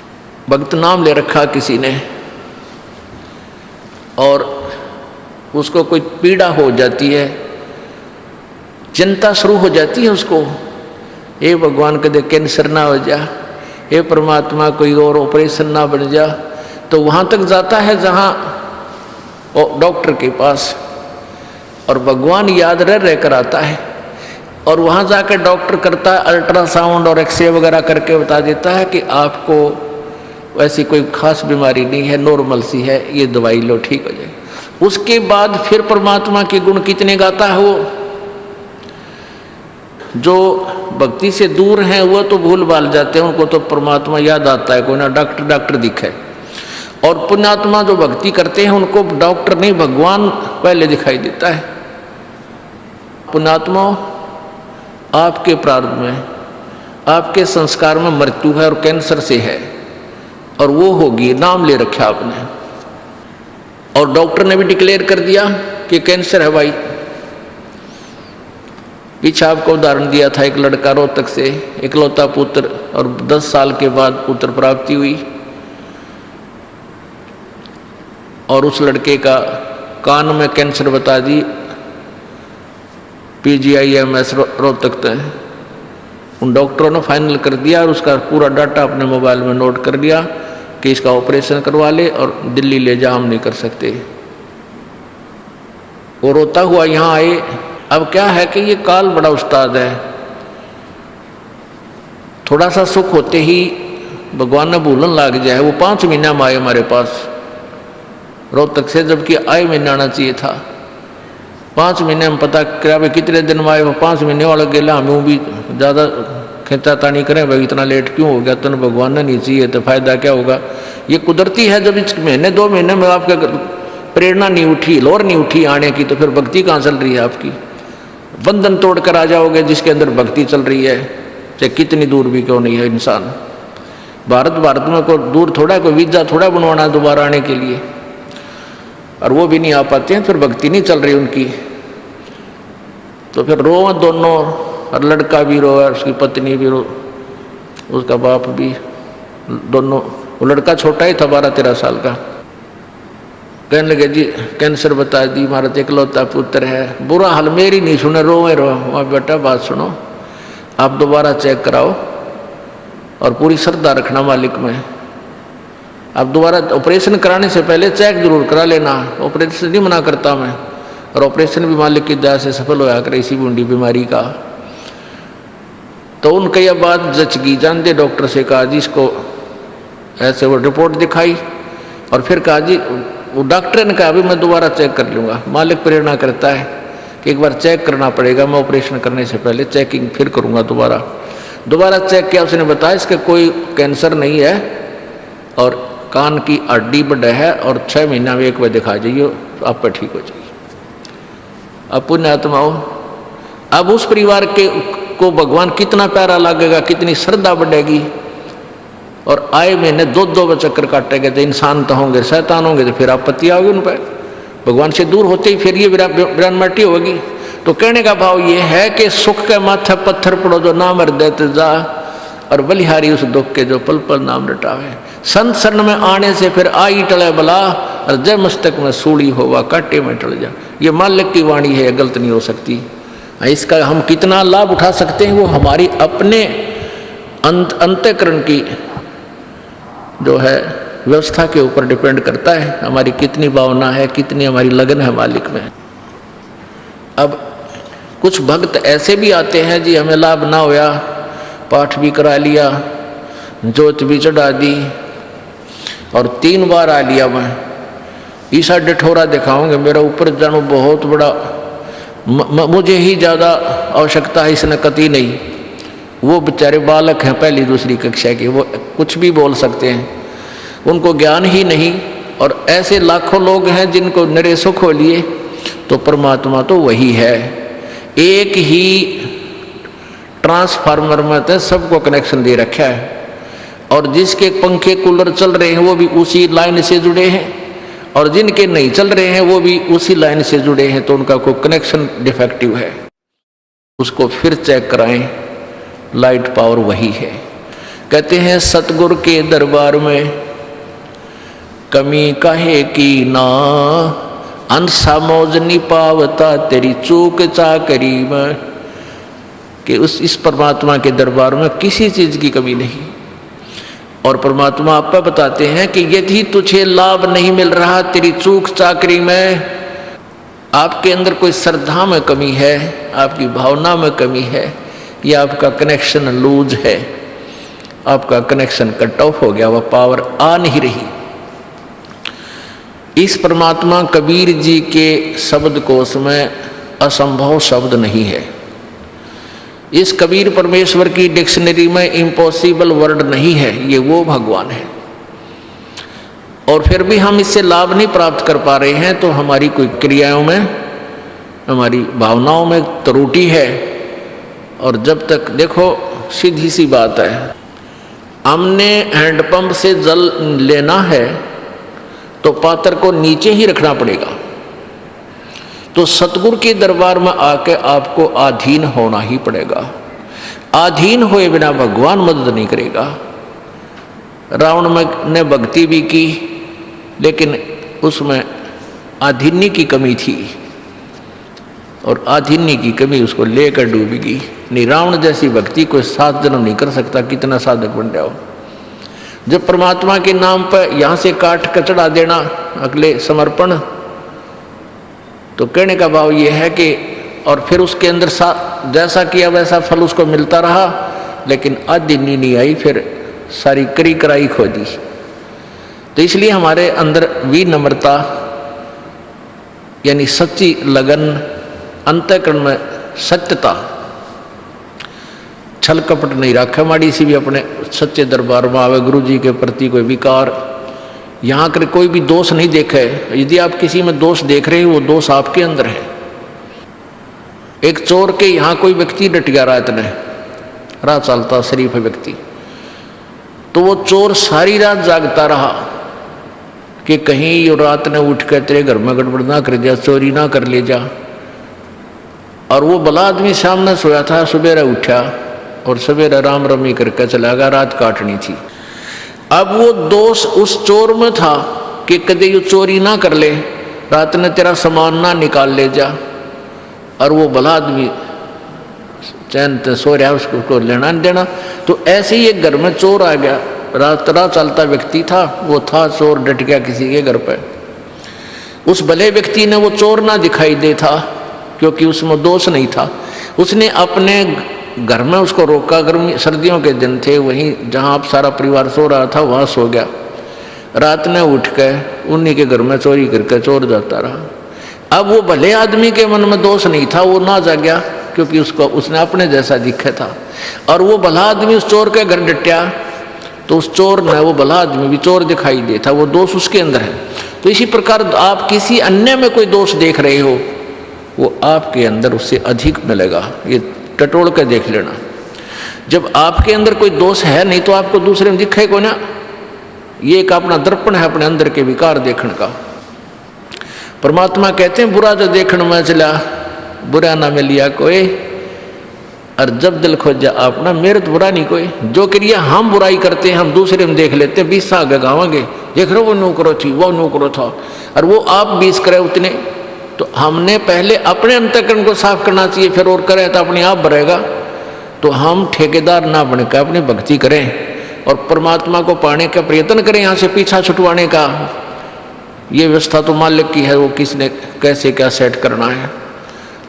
भक्त नाम ले रखा किसी ने और उसको कोई पीड़ा हो जाती है, चिंता शुरू हो जाती है उसको, ये भगवान कदे कैंसर ना हो जा, ये परमात्मा कोई और ऑपरेशन ना बन जा। तो वहाँ तक जाता है जहाँ डॉक्टर के पास, और भगवान याद रह कर आता है। और वहाँ जाकर डॉक्टर करता है अल्ट्रासाउंड और एक्सरे वगैरह करके बता देता है कि आपको वैसी कोई खास बीमारी नहीं है, नॉर्मल सी है, ये दवाई लो ठीक हो जाए। उसके बाद फिर परमात्मा के गुण कितने गाता है वो। जो भक्ति से दूर हैं वो तो भूल भाल जाते हैं, उनको तो परमात्मा याद आता है, कोई ना डॉक्टर दिखे। और पुण्यात्मा जो भक्ति करते हैं उनको डॉक्टर नहीं भगवान पहले दिखाई देता है। पुण्यात्मा, आपके प्रारब्ध में, आपके संस्कार में मृत्यु है और कैंसर से है, और वो होगी, नाम ले रखा आपने। और डॉक्टर ने भी डिक्लेयर कर दिया कि कैंसर है भाई। पीछे आपको उदाहरण दिया था, एक लड़का रोहतक से, इकलौता पुत्र, और 10 साल के बाद पुत्र प्राप्ति हुई, और उस लड़के का कान में कैंसर बता दी, PGIMS रोहतक तक। उन डॉक्टरों ने फाइनल कर दिया और उसका पूरा डाटा अपने मोबाइल में नोट कर लिया कि इसका ऑपरेशन करवा ले और दिल्ली ले जा, हम नहीं कर सकते। वो रोता हुआ यहाँ आए। अब क्या है कि ये काल बड़ा उस्ताद है, थोड़ा सा सुख होते ही भगवान ने भूलन लग जाए। वो 5 महीना में आए हमारे पास रोहतक से, जबकि आए महीना आना चाहिए था। 5 महीने में पता क्या भाई कितने दिन में आए, वो 5 महीने वाला गेला। हमें भी ज़्यादा खींचातानी करें भाई इतना लेट क्यों हो गया, तो भगवान ने नहीं चाहिए तो फायदा क्या होगा। ये कुदरती है, जब इस महीने 2 महीने में आपके प्रेरणा नहीं उठी, लोर नहीं उठी आने की, तो फिर भक्ति कहाँ चल रही है आपकी। बंधन तोड़ कर आ जाओगे जिसके अंदर भक्ति चल रही है, चाहे कितनी दूर भी क्यों नहीं है इंसान। भारत में कोई दूर थोड़ा, कोई वीजा थोड़ा बनवाना है दोबारा आने के लिए, और वो भी नहीं आ पाते हैं, फिर भक्ति नहीं चल रही उनकी। तो फिर रो दोनों, और लड़का भी रो और उसकी पत्नी भी रो, उसका बाप भी, दोनों। वो लड़का छोटा ही था, 12-13 साल का। कहने लगे जी कैंसर बता दी, हमारा इकलौता पुत्र है। बुरा हाल मेरी नहीं सुने, रोए रो। वहाँ बेटा बात सुनो, आप दोबारा चेक कराओ और पूरी श्रद्धा रखना मालिक में। आप दोबारा ऑपरेशन कराने से पहले चेक जरूर करा लेना, ऑपरेशन नहीं मना करता मैं, और ऑपरेशन भी मालिक की दया से सफल होया करे इसी बूंदी बीमारी का। तो उनके यह बात जच गई, जानते डॉक्टर से कहा जी इसको ऐसे, वो रिपोर्ट दिखाई और फिर कहा जी, वो डॉक्टर ने कहा अभी मैं दोबारा चेक कर लूँगा। मालिक प्रेरणा करता है कि एक बार चेक करना पड़ेगा, मैं ऑपरेशन करने से पहले चेकिंग फिर करूँगा। दोबारा चेक किया, उसने बताया इसका कोई कैंसर नहीं है और कान की हड्डी बढ़ा है, और 6 महीना में एक बार दिखा जाइए, आप पर ठीक हो जाइए। अब पुण्यात्माओं, अब उस परिवार को भगवान कितना प्यारा लगेगा, कितनी श्रद्धा बढ़ेगी। और आए महीने 2-2 चक्कर काटेंगे, तो इंसान तो होंगे, शैतान होंगे, तो फिर आपत्ति आओगी उन पर। भगवान से दूर होते ही फिर ये विरानमाटी होगी। तो कहने का भाव ये है कि सुख के माथे पत्थर पड़ो जो नाम हृदय ते जा, और बलिहारी उस दुख के जो पल पल नाम रटावे। संत शरण में आने से फिर आई टले बला, और जय मस्तक में सूड़ी होवा काटे में टल जा। ये मालिक की वाणी है, गलत नहीं हो सकती। इसका हम कितना लाभ उठा सकते हैं वो हमारी अपने अंतःकरण की जो है व्यवस्था के ऊपर डिपेंड करता है। हमारी कितनी भावना है, कितनी हमारी लगन है मालिक में। अब कुछ भक्त ऐसे भी आते हैं जी, हमें लाभ ना होया, पाठ भी करा लिया, जोत भी चढ़ा दी, और 3 बार आ लिया मैं, ईसा डिठोरा दिखाऊंगे, मेरा ऊपर जानो बहुत बड़ा, मुझे ही ज़्यादा आवश्यकता है, इसने कति नहीं। वो बेचारे बालक हैं, 1ली-2री कक्षा के, वो कुछ भी बोल सकते हैं, उनको ज्ञान ही नहीं। और ऐसे लाखों लोग हैं जिनको निरे सुख हो लिए। तो परमात्मा तो वही है, एक ही ट्रांसफार्मर में तो सबको कनेक्शन दे रखा है, और जिसके पंखे कूलर चल रहे हैं वो भी उसी लाइन से जुड़े हैं, और जिनके नहीं चल रहे हैं वो भी उसी लाइन से जुड़े हैं। तो उनका कोई कनेक्शन डिफेक्टिव है, उसको फिर चेक कराएं, लाइट पावर वही है। कहते हैं सतगुरु के दरबार में कमी काहे की ना, अंसा मौज नहीं पावता तेरी चूक चाकरी में। कि इस परमात्मा के दरबार में किसी चीज की कमी नहीं। और परमात्मा आप पर बताते हैं कि यदि तुझे लाभ नहीं मिल रहा तेरी चूक चाकरी में, आपके अंदर कोई श्रद्धा में कमी है, आपकी भावना में कमी है, या आपका कनेक्शन लूज है, आपका कनेक्शन कट ऑफ हो गया, वह पावर आ नहीं रही। इस परमात्मा कबीर जी के शब्द कोश में असंभव शब्द नहीं है। इस कबीर परमेश्वर की डिक्शनरी में इम्पॉसिबल वर्ड नहीं है, ये वो भगवान है। और फिर भी हम इससे लाभ नहीं प्राप्त कर पा रहे हैं, तो हमारी कोई क्रियाओं में, हमारी भावनाओं में त्रुटि है। और जब तक देखो सीधी सी बात है, हमने हैंडपंप से जल लेना है तो पात्र को नीचे ही रखना पड़ेगा। तो सतगुरु के दरबार में आके आपको अधीन होना ही पड़ेगा। अधीन हुए बिना भगवान मदद नहीं करेगा। रावण ने भक्ति भी की, लेकिन उसमें अधीन्य की कमी थी, और अधीन्य की कमी उसको लेकर डूबेगी। नहीं, रावण जैसी भक्ति कोई 7 जन्म नहीं कर सकता, कितना साधक बन जाओ। जब परमात्मा के नाम पर यहाँ से काट कर चढ़ा देना अगले समर्पण, तो कहने का भाव ये है कि और फिर उसके अंदर जैसा किया वैसा फल उसको मिलता रहा, लेकिन अधीन्य नहीं आई, फिर सारी करी कराई खो दी। तो इसलिए हमारे अंदर विनम्रता यानी सच्ची लगन, अंतःकरण में सत्यता, छल कपट नहीं रखा माड़ी सी भी अपने सच्चे दरबार में आवे। गुरु जी के प्रति कोई विकार, यहाँ कर कोई भी दोष नहीं देखे। यदि आप किसी में दोष देख रहे हो, वो दोष आपके अंदर है। एक चोर के यहाँ कोई व्यक्ति डट गया रात में, रात चलता शरीफ व्यक्ति, तो वो चोर सारी रात जागता रहा कि कहीं ये रात ने उठ कर तेरे घर में गड़बड़ ना कर दिया, चोरी ना कर ले जा। और वो भला आदमी सामने सोया था, सवेरे उठा और सवेरे राम रमी करके चला गया, रात काटनी थी। अब वो दोष उस चोर में था कि कदे ये चोरी ना कर ले, रात ने तेरा सामान ना निकाल ले जा। और वो भला आदमी चैन से सो रहा, उसको लेना नहीं देना। तो ऐसे ही एक घर में चोर आ गया, रात रात चलता व्यक्ति था, वो था चोर, डट गया किसी के घर पर। उस भले व्यक्ति ने वो चोर ना दिखाई दे था, क्योंकि उसमें दोष नहीं था। उसने अपने घर में उसको रोका, गर्मी सर्दियों के दिन थे, वहीं जहाँ आप सारा परिवार सो रहा था वहाँ सो गया। रात ने उठ कर उन्हीं के घर में चोरी करके चोर जाता रहा। अब वो भले आदमी के मन में दोष नहीं था, वो ना जागया, क्योंकि उसने अपने जैसा दिखा था। और वो भला आदमी उस चोर के घर डटा, तो उस चोर ने वो भला आदमी भी चोर दिखाई देता, वो दोष उसके अंदर है। तो इसी प्रकार आप किसी अन्य में कोई दोष देख रहे हो, वो आपके अंदर उससे अधिक मिलेगा। ये टटोल कर देख लेना। जब आपके अंदर कोई दोष है नहीं, तो आपको दूसरे में दिखे को ना। ये एक अपना दर्पण है अपने अंदर के विकार देखने का। परमात्मा कहते हैं बुरा जो देखने में चला, बुरा ना मिलिया कोई, और जब दिल खोजा अपना, मेरे तो बुरा नहीं कोई। जो क्रिया हम बुराई करते हैं हम दूसरे में देख लेते हैं, 20 आगे गावांगे, देख रहे वो नौकरो थी, वो नौकरो था, और वो आप 20 करे उतने। तो हमने पहले अपने अंतःकरण को साफ करना चाहिए, फिर और करें तो अपने आप बढ़ेगा। तो हम ठेकेदार ना बनकर अपनी भक्ति करें और परमात्मा को पाने का प्रयत्न करें, यहाँ से पीछा छुटवाने का। ये व्यवस्था तो मालिक की है, वो किसने कैसे क्या सेट करना है।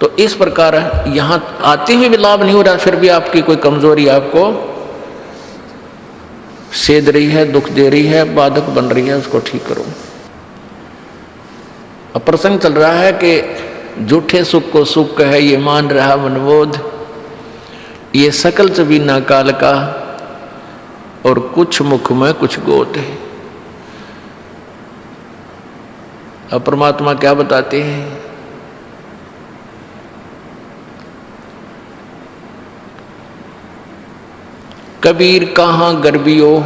तो इस प्रकार यहाँ आते हुए भी लाभ नहीं हो रहा, फिर भी आपकी कोई कमजोरी आपको सेध रही है, दुख दे रही है, बाधक बन रही है, उसको ठीक करो। अब प्रसंग चल रहा है कि झूठे सुख को सुख कहे ये मान रहा मनबोध, ये सकल चबीना काल का, और कुछ मुख में कुछ गोद है। अब परमात्मा क्या बताते हैं, कबीर कहाँ गर्बियो,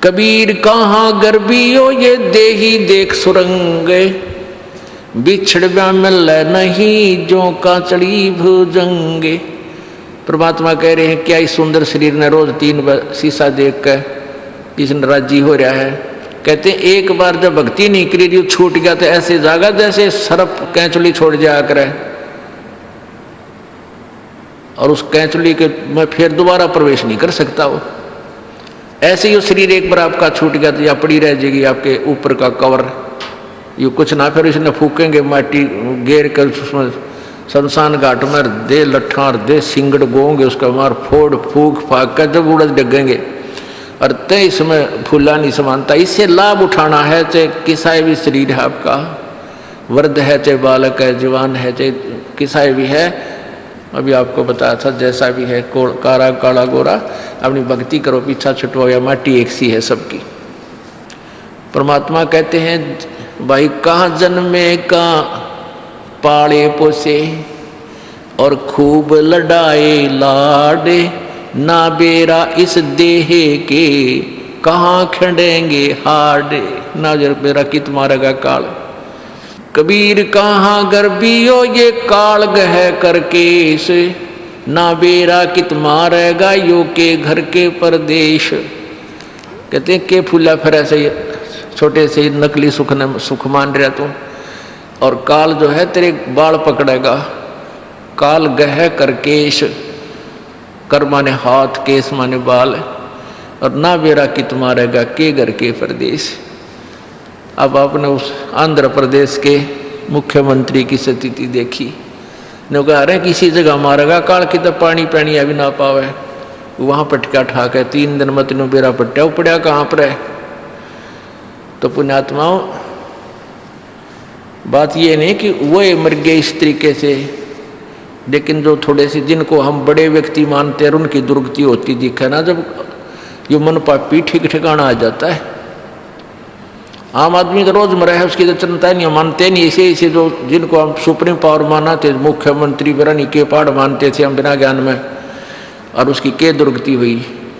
कबीर कहाँ गर्बियो, ये देही देख सुरंगे, बिछड़वा मिल नहीं जो का चढ़ी भुजंगे। परमात्मा कह रहे हैं क्या इस सुंदर शरीर ने रोज 3 बार शीशा देख कर इसने राजी हो रहा है। कहते हैं एक बार जब भक्ति नहीं करी, छूट गया तो ऐसे जागा जैसे सरप कैंचुली छोड़ जाया करे। और उस कैंचुली के में फिर दोबारा प्रवेश नहीं कर सकता वो। ऐसे ही वो शरीर एक बार आपका छूट गया तो या पड़ी रह जाएगी आपके ऊपर का कवर, ये कुछ ना फिर इसने फूकेंगे माटी घेर कर उसमें शमशान घाट में दे लट्ठा और दे सिंगड़ गोंगे उसका मार फोड़ फूक फाक कर जब उड़द डगेंगे और तय इसमें फूला नहीं समानता। इससे लाभ उठाना है, चाहे किसा भी शरीर है आपका, वृद्ध है चाहे बालक है, जवान है चाहे किसा भी है, अभी आपको बताया था जैसा भी है काला काला गोरा, अपनी भक्ति करो, पीछा छुटवाओ या माटी एक सी है सबकी। परमात्मा कहते हैं भाई कहाँ जन्मे का पाले पोसे और खूब लड़ाए लाडे, ना बेरा इस देह के कहाँ खड़ेंगे हाडे, ना जर बेरा कित मारेगा काल। कबीर कहाँ गर्बियो ये काल गह करके से, ना बेरा कित मारेगा यो के घर के परदेश। कहते हैं के फूला फिर ऐसे छोटे से नकली सुख मान रहा तू, और काल जो है तेरे बाल पकड़ेगा। काल गह कर केश, कर माने हाथ, केस माने बाल, और ना बेरा कित मारेगा के घर के परदेश। अब आपने उस आंध्र प्रदेश के मुख्यमंत्री की स्थिति देखी, न कह रहे किसी जगह मारेगा काल की तो पानी पैनी अभी ना पावे, वहाँ पटका ठाक है 3 दिन मत नो बेरा पट्टा उपड़िया कहाँ पर है। तो पुण्यात्माओं बात ये नहीं कि वो मर गए इस तरीके से, लेकिन जो थोड़े से जिनको हम बड़े व्यक्ति मानते हैं उनकी दुर्गति होती दिखे ना, जब ये मन पापी ठीक ठिकाना आ जाता है। आम आदमी तो रोजमर्रा है उसकी तो चिंता नहीं, मानते नहीं। इसे जो जिनको हम सुप्रीम पावर माना थे, मुख्यमंत्री बिरानी के पाड़ मानते थे हम बिना ज्ञान में, और उसकी के दुर्गति हुई।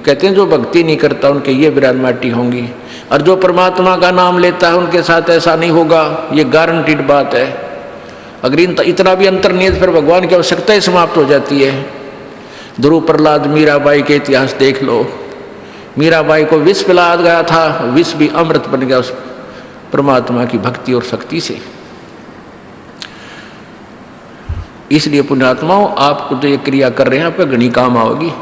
कहते हैं जो भक्ति नहीं करता उनके ये बिरान माटी होंगी, और जो परमात्मा का नाम लेता है उनके साथ ऐसा नहीं होगा, ये गारंटीड बात है। अगर इतना भी अंतर नहीं है फिर भगवान की आवश्यकता ही समाप्त हो जाती है। ध्रुव प्रहलाद मीराबाई के इतिहास देख लो, मीराबाई को विष पिला गया था, विष भी अमृत बन गया उस परमात्मा की भक्ति और शक्ति से। इसलिए पुण्यात्माओं आपको जो ये क्रिया कर रहे हैं आपका घनी काम आओगी।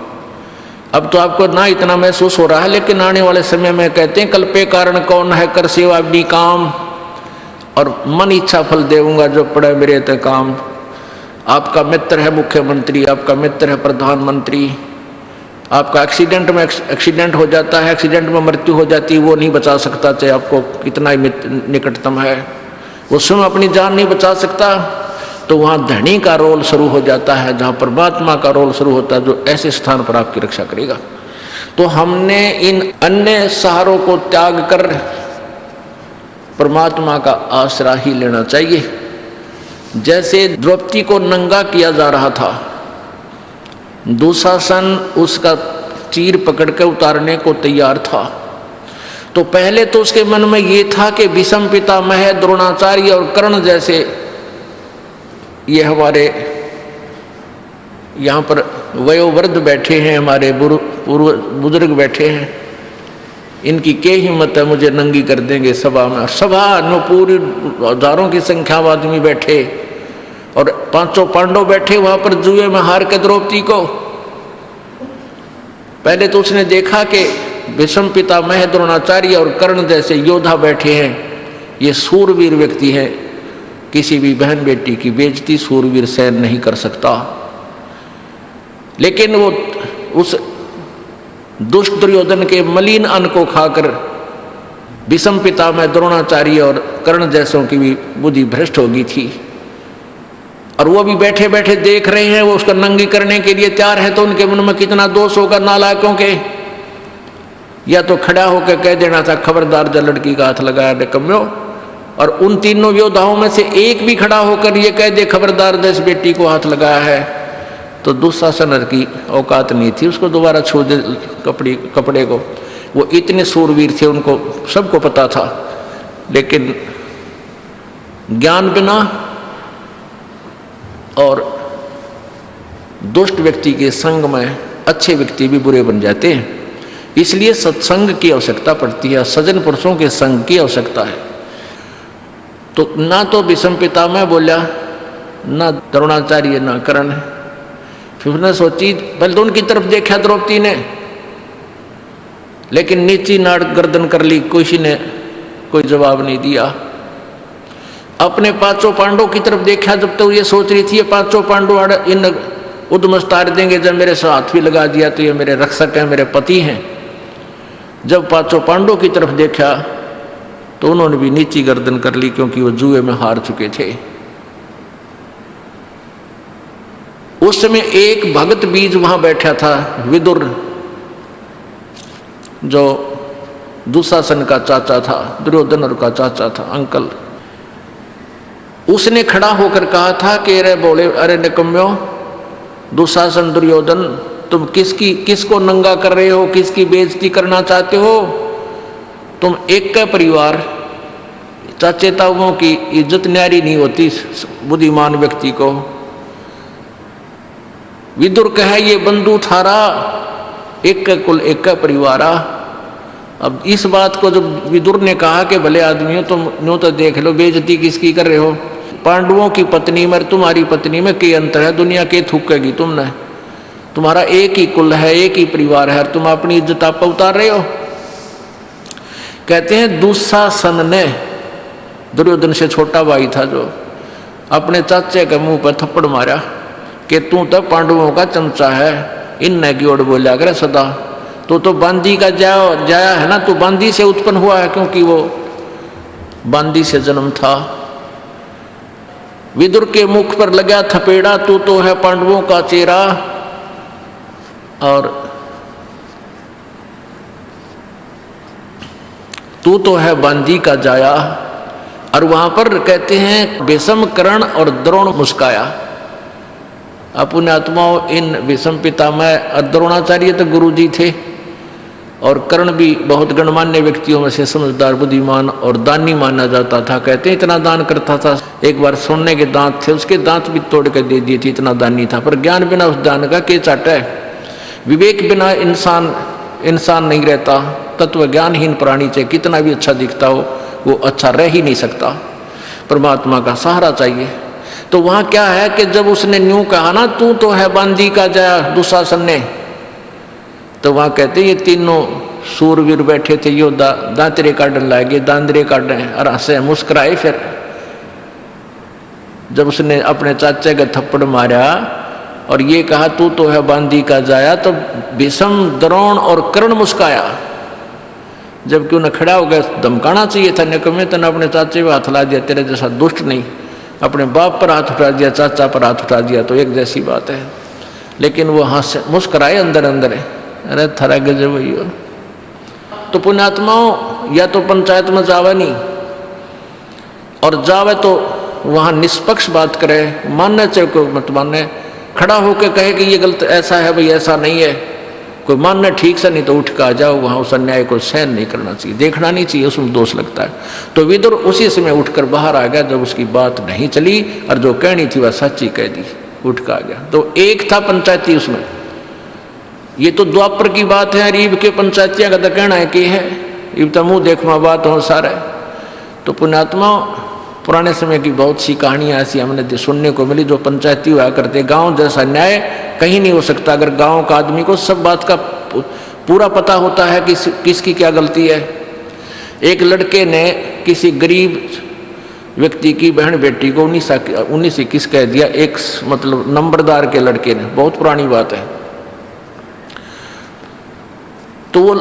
अब तो आपको ना इतना महसूस हो रहा है, लेकिन आने वाले समय में कहते हैं कल्पे कारण कौन है कर सेवा अपनी काम, और मन इच्छा फल देऊंगा जो पड़े मेरे ते काम। आपका मित्र है मुख्यमंत्री, आपका मित्र है प्रधानमंत्री, आपका एक्सीडेंट हो जाता है, एक्सीडेंट में मृत्यु हो जाती है, वो नहीं बचा सकता चाहे आपको कितना ही निकटतम है, वो स्वयं अपनी जान नहीं बचा सकता। तो वहाँ धनी का रोल शुरू हो जाता है, जहाँ परमात्मा का रोल शुरू होता है जो ऐसे स्थान पर आपकी रक्षा करेगा। तो हमने इन अन्य सहारों को त्याग कर परमात्मा का आसरा ही लेना चाहिए। जैसे द्रौपदी को नंगा किया जा रहा था, दुशासन उसका चीर पकड़ के उतारने को तैयार था, तो पहले तो उसके मन में ये था कि भीष्म पितामह, द्रोणाचार्य और कर्ण जैसे ये हमारे यहाँ पर वयोवृद्ध बैठे हैं, हमारे बुजुर्ग बैठे हैं, इनकी क्या हिम्मत है मुझे नंगी कर देंगे सभा में। सभा में पूरी हजारों की संख्या में आदमी बैठे और 500 पांडव बैठे वहां पर जुए में हार के द्रौपदी को। पहले तो उसने देखा कि भीष्म पितामह, द्रोणाचार्य और कर्ण जैसे योद्धा बैठे हैं, ये सूरवीर व्यक्ति हैं, किसी भी बहन बेटी की बेइज्जती सूरवीर सहन नहीं कर सकता। लेकिन वो उस दुष्ट दुर्योधन के मलिन अन्न को खाकर भीष्म पितामह, द्रोणाचार्य और कर्ण जैसों की भी बुद्धि भ्रष्ट हो गई थी, और वो भी बैठे बैठे देख रहे हैं, वो उसका नंगी करने के लिए तैयार है। तो उनके मन में कितना दोष होगा नालायकों के। या तो खड़ा होकर कह देना था खबरदार जब लड़की का हाथ लगाया निकम्यो, और उन तीनों योद्धाओं में से एक भी खड़ा होकर ये कह दे खबरदार देश बेटी को हाथ लगाया है, तो दुशासन की औकात नहीं थी उसको दोबारा छू दे कपड़े को। वो इतने सूरवीर थे, उनको सबको पता था, लेकिन ज्ञान बिना और दुष्ट व्यक्ति के संग में अच्छे व्यक्ति भी बुरे बन जाते हैं। इसलिए सत्संग की आवश्यकता पड़ती है, सज्जन पुरुषों के संग की आवश्यकता है। तो ना तो भीष्म पितामह बोला, ना द्रोणाचार्य, ना कर्ण, फिर उसने सोची, पहले तो उनकी तरफ देखा द्रौपदी ने, लेकिन नीची नाड़ गर्दन कर ली, किसी ने कोई जवाब नहीं दिया। अपने पांचों पांडवों की तरफ देखा, जब तक तो ये सोच रही थी ये पांचों पांडव इन उद्मस तार देंगे, जब मेरे से हाथ भी लगा दिया तो ये मेरे रक्षक हैं, मेरे पति हैं। जब पांचों पांडवों की तरफ देखा तो उन्होंने भी नीची गर्दन कर ली, क्योंकि वो जुए में हार चुके थे। उस समय एक भगत बीज वहां बैठा था, विदुर, जो दुशासन का चाचा था, दुर्योधन का चाचा था, अंकल। उसने खड़ा होकर कहा था कि अरे बोले, अरे निकम्यो, दुशासन, दुर्योधन, तुम किसको नंगा कर रहे हो, किसकी बेइज्जती करना चाहते हो? तुम एक का परिवार, चाचे ताऊओं की इज्जत न्यारी नहीं होती बुद्धिमान व्यक्ति को। विदुर कहे ये बंधु थारा, एक का कुल एक का परिवारा। अब इस बात को जब विदुर ने कहा कि भले आदमियों तुम यूं तो देख लो, बेइज्जती किसकी कर रहे हो? पांडवों की पत्नी में तुम्हारी पत्नी में क्या अंतर है? दुनिया के थूकेगी तुमने, तुम्हारा एक ही कुल है, एक ही परिवार है, तुम अपनी इज्जत आप उतार रहे हो। कहते हैं दुशासन ने, दुर्योधन से छोटा भाई था, जो अपने चाचे के मुंह पर थप्पड़ मारा कि तू तो पांडवों का चमचा है। इन की ओर बोला करे सदा, तो बांदी का जाया है ना, तू बांदी से उत्पन्न हुआ है, क्योंकि वो बांदी से जन्म था। विदुर के मुख पर लगा थपेड़ा, तू तो है पांडवों का चेहरा और तू तो है बांदी का जाया। और वहां पर कहते हैं भीष्म, कर्ण और द्रोण मुस्काया। अपने आत्माओं, इन भीष्म पितामह, द्रोणाचार्य तो गुरु जी थे, और कर्ण भी बहुत गणमान्य व्यक्तियों में से समझदार, बुद्धिमान और दानी माना जाता था। कहते हैं इतना दान करता था, एक बार सोने के दांत थे, उसके दांत भी तोड़ कर दे दिए थे, इतना दानी था। पर ज्ञान बिना उस दान का के चाटा है? विवेक बिना इंसान नहीं रहता। तत्व ज्ञानहीन प्राणी चाहे कितना भी अच्छा दिखता हो, वो अच्छा रह ही नहीं सकता। परमात्मा का सहारा चाहिए। तो वहां क्या है कि जब उसने न्यू कहा ना, तू तो है बांदी का जाया, दुशासन ने, तो वहां कहते ये तीनों सूरवीर बैठे थे, योद्धा दांतरे काटने लगे, दांतरे काटने और हंसे मुस्कुराए। फिर जब उसने अपने चाचे का थप्पड़ मारा और ये कहा तू तो है बांदी का जाया, तो भीष्म, द्रोण और कर्ण मुस्काया। जबकि उन्हें खड़ा हो गया, धमकाना चाहिए था, निकम्मे तने अपने चाचे पे हाथ ला दिया, तेरे जैसा दुष्ट नहीं। अपने बाप पर हाथ उठा दिया, चाचा पर हाथ उठा दिया, तो एक जैसी बात है। लेकिन वो हंस मुस्कुराए अंदर अंदर। अरे थरा गजब भैया। तो पुण्यात्माओं, या तो पंचायत में जावे नहीं, और जावे तो वहां निष्पक्ष बात करे, मानना चाहिए कोई मत मानने, खड़ा होकर कहे कि ये गलत, ऐसा है भाई, ऐसा नहीं है, कोई मानना ठीक से, नहीं तो उठ कर आ जाओ। वहां उस अन्याय को सहन नहीं करना चाहिए, देखना नहीं चाहिए, उसमें दोष लगता है। तो विदुर उसी समय उठकर बाहर आ गया जब उसकी बात नहीं चली, और जो कहनी थी वह सच्ची कह दी, उठ कर आ गया। तो एक था पंचायती उसमें। ये तो द्वापर की बात है, रीब के पंचायतिया का तो कहना है कि है, इब तो मुँह देखमा बात हो सारा। तो पुण्यात्मा, पुराने समय की बहुत सी कहानियां ऐसी हमने सुनने को मिली, जो पंचायती हुआ करते। गांव जैसा न्याय कहीं नहीं हो सकता अगर गांव का आदमी को सब बात का पूरा पता होता है कि किसकी क्या गलती है। एक लड़के ने किसी गरीब व्यक्ति की बहन बेटी को 19 कह दिया, एक मतलब नंबरदार के लड़के ने, बहुत पुरानी बात है। तो वो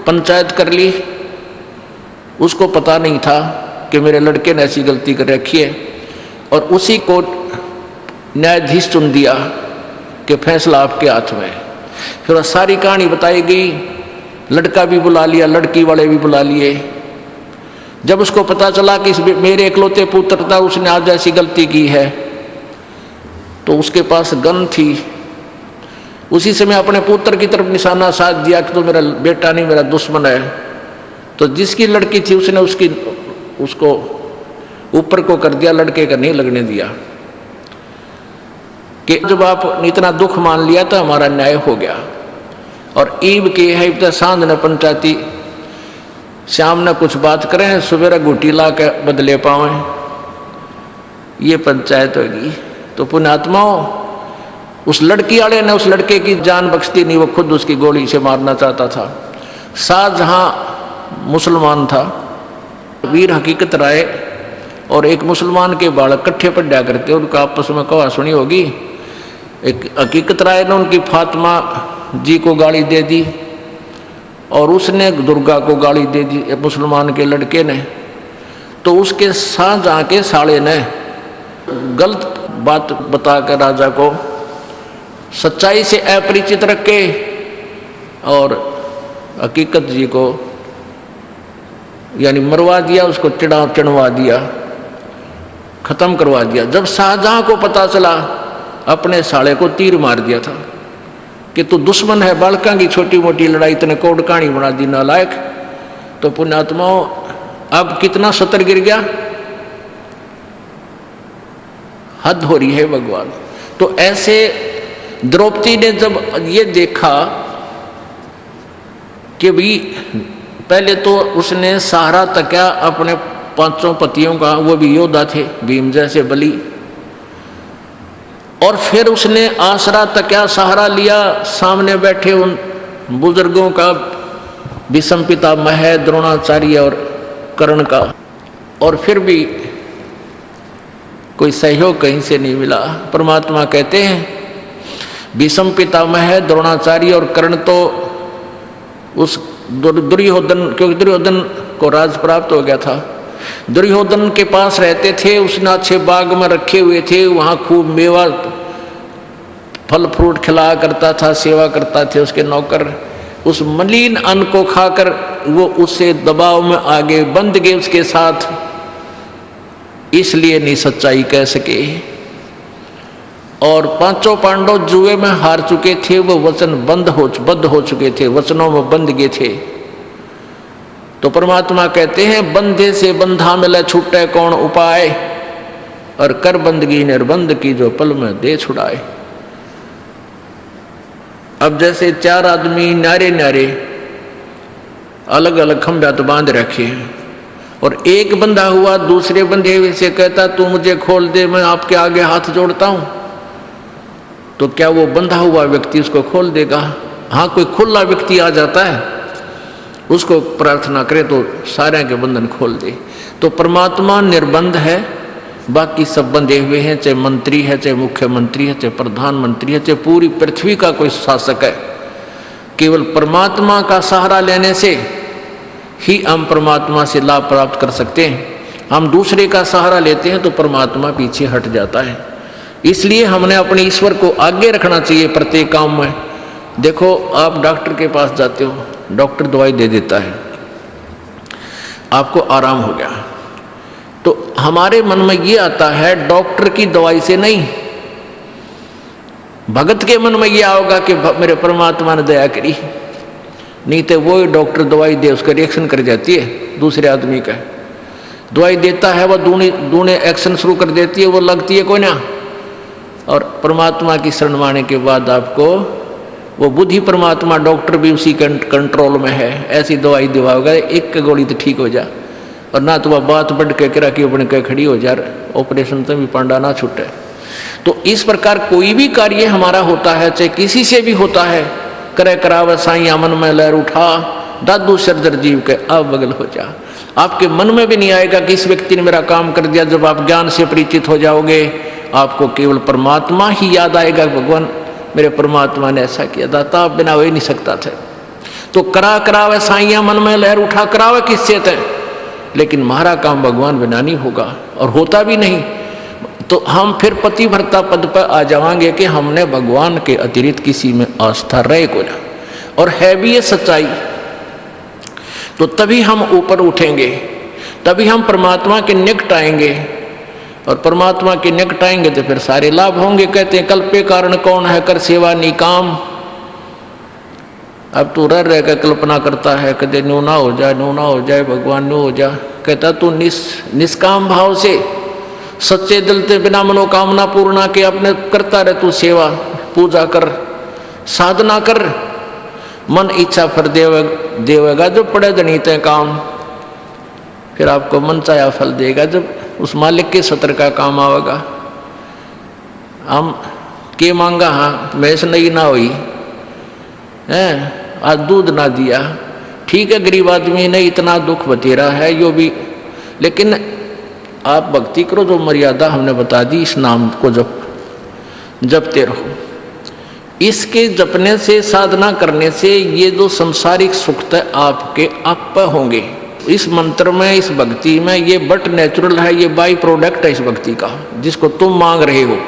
पंचायत कर ली, उसको पता नहीं था कि मेरे लड़के ने ऐसी गलती कर रखी है, और उसी को न्यायाधीश चुन दिया कि फैसला आपके हाथ में। फिर सारी कहानी बताई गई, लड़का भी बुला लिया, लड़की वाले भी बुला लिए। जब उसको पता चला कि मेरे इकलौते पुत्र था, उसने आज ऐसी गलती की है, तो उसके पास गन थी। उसी समय अपने पुत्र की तरफ निशाना साध दिया कि तो मेरा बेटा नहीं, मेरा दुश्मन है। तो जिसकी लड़की थी उसने उसको ऊपर को कर दिया, लड़के का नहीं लगने दिया, कि जब आप इतना दुख मान लिया तो हमारा न्याय हो गया। और ईब के है, इब सांझ ने पंचायती, शाम ने कुछ बात करें, सवेरा घुटी ला के बदले पावे, ये पंचायत होगी। तो पुण्यात्माओं, उस लड़की वाले ने उस लड़के की जान बख्शती नहीं, वो खुद उसकी गोली से मारना चाहता था। शाहजहां मुसलमान था, वीर हकीकत राय और एक मुसलमान के बालक इकट्ठे पढ़ा करते, उनका आपस में कहा सुनी होगी। एक हकीकत राय ने उनकी फातिमा जी को गाली दे दी और उसने दुर्गा को गाली दे दी मुसलमान के लड़के ने। तो उसके शाहजहां के साले ने गलत बात बताकर राजा को सच्चाई से अपरिचित रखे और हकीकत जी को यानी मरवा दिया, उसको चढ़वा दिया, खत्म करवा दिया। जब शाहजहां को पता चला, अपने साले को तीर मार दिया था कि तू दुश्मन है, बालका की छोटी मोटी लड़ाई तने कोड कहानी बना दी नालायक। तो पुण्यात्माओं अब कितना सतर गिर गया, हद हो रही है भगवान। तो ऐसे द्रौपदी ने जब ये देखा कि भी पहले तो उसने सहारा तकिया अपने 5 पतियों का, वो भी योद्धा थे भीम जैसे बलि, और फिर उसने आसरा तकिया सहारा लिया सामने बैठे उन बुजुर्गों का, भीष्म पितामह, द्रोणाचार्य और कर्ण का, और फिर भी कोई सहयोग कहीं से नहीं मिला। परमात्मा कहते हैं भीष्म पितामह, द्रोणाचार्य और कर्ण तो उस दुर्योधन, क्योंकि दुर्योधन को राज प्राप्त हो गया था, दुर्योधन के पास रहते थे, उसने अच्छे बाग में रखे हुए थे, वहाँ खूब मेवा फल फ्रूट खिलाया करता था, सेवा करता थे उसके नौकर। उस मलिन अन्न को खाकर वो उससे दबाव में आगे बंध गए उसके साथ, इसलिए नहीं सच्चाई कह सके। और 5 पांडव जुए में हार चुके थे, वो वचन बद्ध हो चुके थे, वचनों में बंध गए थे। तो परमात्मा कहते हैं बंधे से बंधा मिले छूटे कौन उपाय, और कर बंदगी निर्बंध की जो पल में दे छुड़ाए। अब जैसे 4 आदमी न्यारे न्यारे अलग अलग खंभा तो बांध रखे हैं, और एक बंधा हुआ दूसरे बंधे हुए से कहता तू मुझे खोल दे, मैं आपके आगे हाथ जोड़ता हूं। तो क्या वो बंधा हुआ व्यक्ति उसको खोल देगा? हाँ, कोई खुला व्यक्ति आ जाता है, उसको प्रार्थना करे तो सारे के बंधन खोल दे। तो परमात्मा निर्बंध है, बाकी सब बंधे हुए हैं, चाहे मंत्री है, चाहे मुख्यमंत्री है, चाहे प्रधानमंत्री है, चाहे पूरी पृथ्वी का कोई शासक है। केवल परमात्मा का सहारा लेने से ही हम परमात्मा से लाभ प्राप्त कर सकते हैं। हम दूसरे का सहारा लेते हैं तो परमात्मा पीछे हट जाता है। इसलिए हमने अपने ईश्वर को आगे रखना चाहिए प्रत्येक काम में। देखो, आप डॉक्टर के पास जाते हो, डॉक्टर दवाई दे देता है, आपको आराम हो गया, तो हमारे मन में ये आता है डॉक्टर की दवाई से नहीं, भगत के मन में ये आओगा कि मेरे परमात्मा ने दया करी। नहीं तो वो डॉक्टर दवाई दे, उसका रिएक्शन कर जाती है दूसरे आदमी का। दवाई देता है, वह दूने एक्शन शुरू कर देती है, वो लगती है कोई ना। और परमात्मा की शरण माने के बाद आपको वो बुद्धि परमात्मा, डॉक्टर भी उसी कंट्रोल में है, ऐसी दवाई दिवाओगा, एक गोली तो ठीक हो जा, और ना तो वह बात बढ़ के करा कि अपने कह खड़ी हो जा, ऑपरेशन तो भी पांडा ना छूटे। तो इस प्रकार कोई भी कार्य हमारा होता है, चाहे किसी से भी होता है, करे करावे साईं मन में लहर उठा, दादू सरदर जीव के अब बगल हो जा। आपके मन में भी नहीं आएगा कि इस व्यक्ति ने मेरा काम कर दिया। जब आप ज्ञान से परिचित हो जाओगे, आपको केवल परमात्मा ही याद आएगा, भगवान मेरे परमात्मा ने ऐसा किया, दाता आप बिना हो ही नहीं सकता था। तो करावे साईं मन में लहर उठा, करावे किससे थे, लेकिन हमारा काम भगवान बिना नहीं होगा, और होता भी नहीं। तो हम फिर पतिव्रता पद पर आ जाएंगे कि हमने भगवान के अतिरिक्त किसी में आस्था रहे को ना, और है भी ये सच्चाई। तो तभी हम ऊपर उठेंगे, तभी हम परमात्मा के निकट आएंगे, और परमात्मा के निकट आएंगे तो फिर सारे लाभ होंगे। कहते हैं कल्पे कारण कौन है, कर सेवा निकाम। अब तू रह कर कल्पना करता है, कदे न्यू ना हो जाए भगवान न्यू हो जा। कहता तू निष्काम भाव से सच्चे दिल से बिना मनोकामना पूर्णा के अपने करता रहे, तू सेवा पूजा कर, साधना कर, मन इच्छा फल देवेगा जो पड़े दणीते काम। फिर आपको मन चाया फल देगा जब उस मालिक के सत्र का काम आवेगा। हम के मांगा, हाँ भैंस नहीं ना हुई है, आज दूध ना दिया, ठीक है गरीब आदमी ने इतना दुख बतेरा है यो भी, लेकिन आप भक्ति करो, जो मर्यादा हमने बता दी, इस नाम को जपते रहो। इसके जपने से, साधना करने से ये जो संसारिक सुख है आपके आप होंगे। इस मंत्र में, इस भक्ति में, ये बट नेचुरल है, ये बाई प्रोडक्ट है इस भक्ति का, जिसको तुम मांग रहे हो।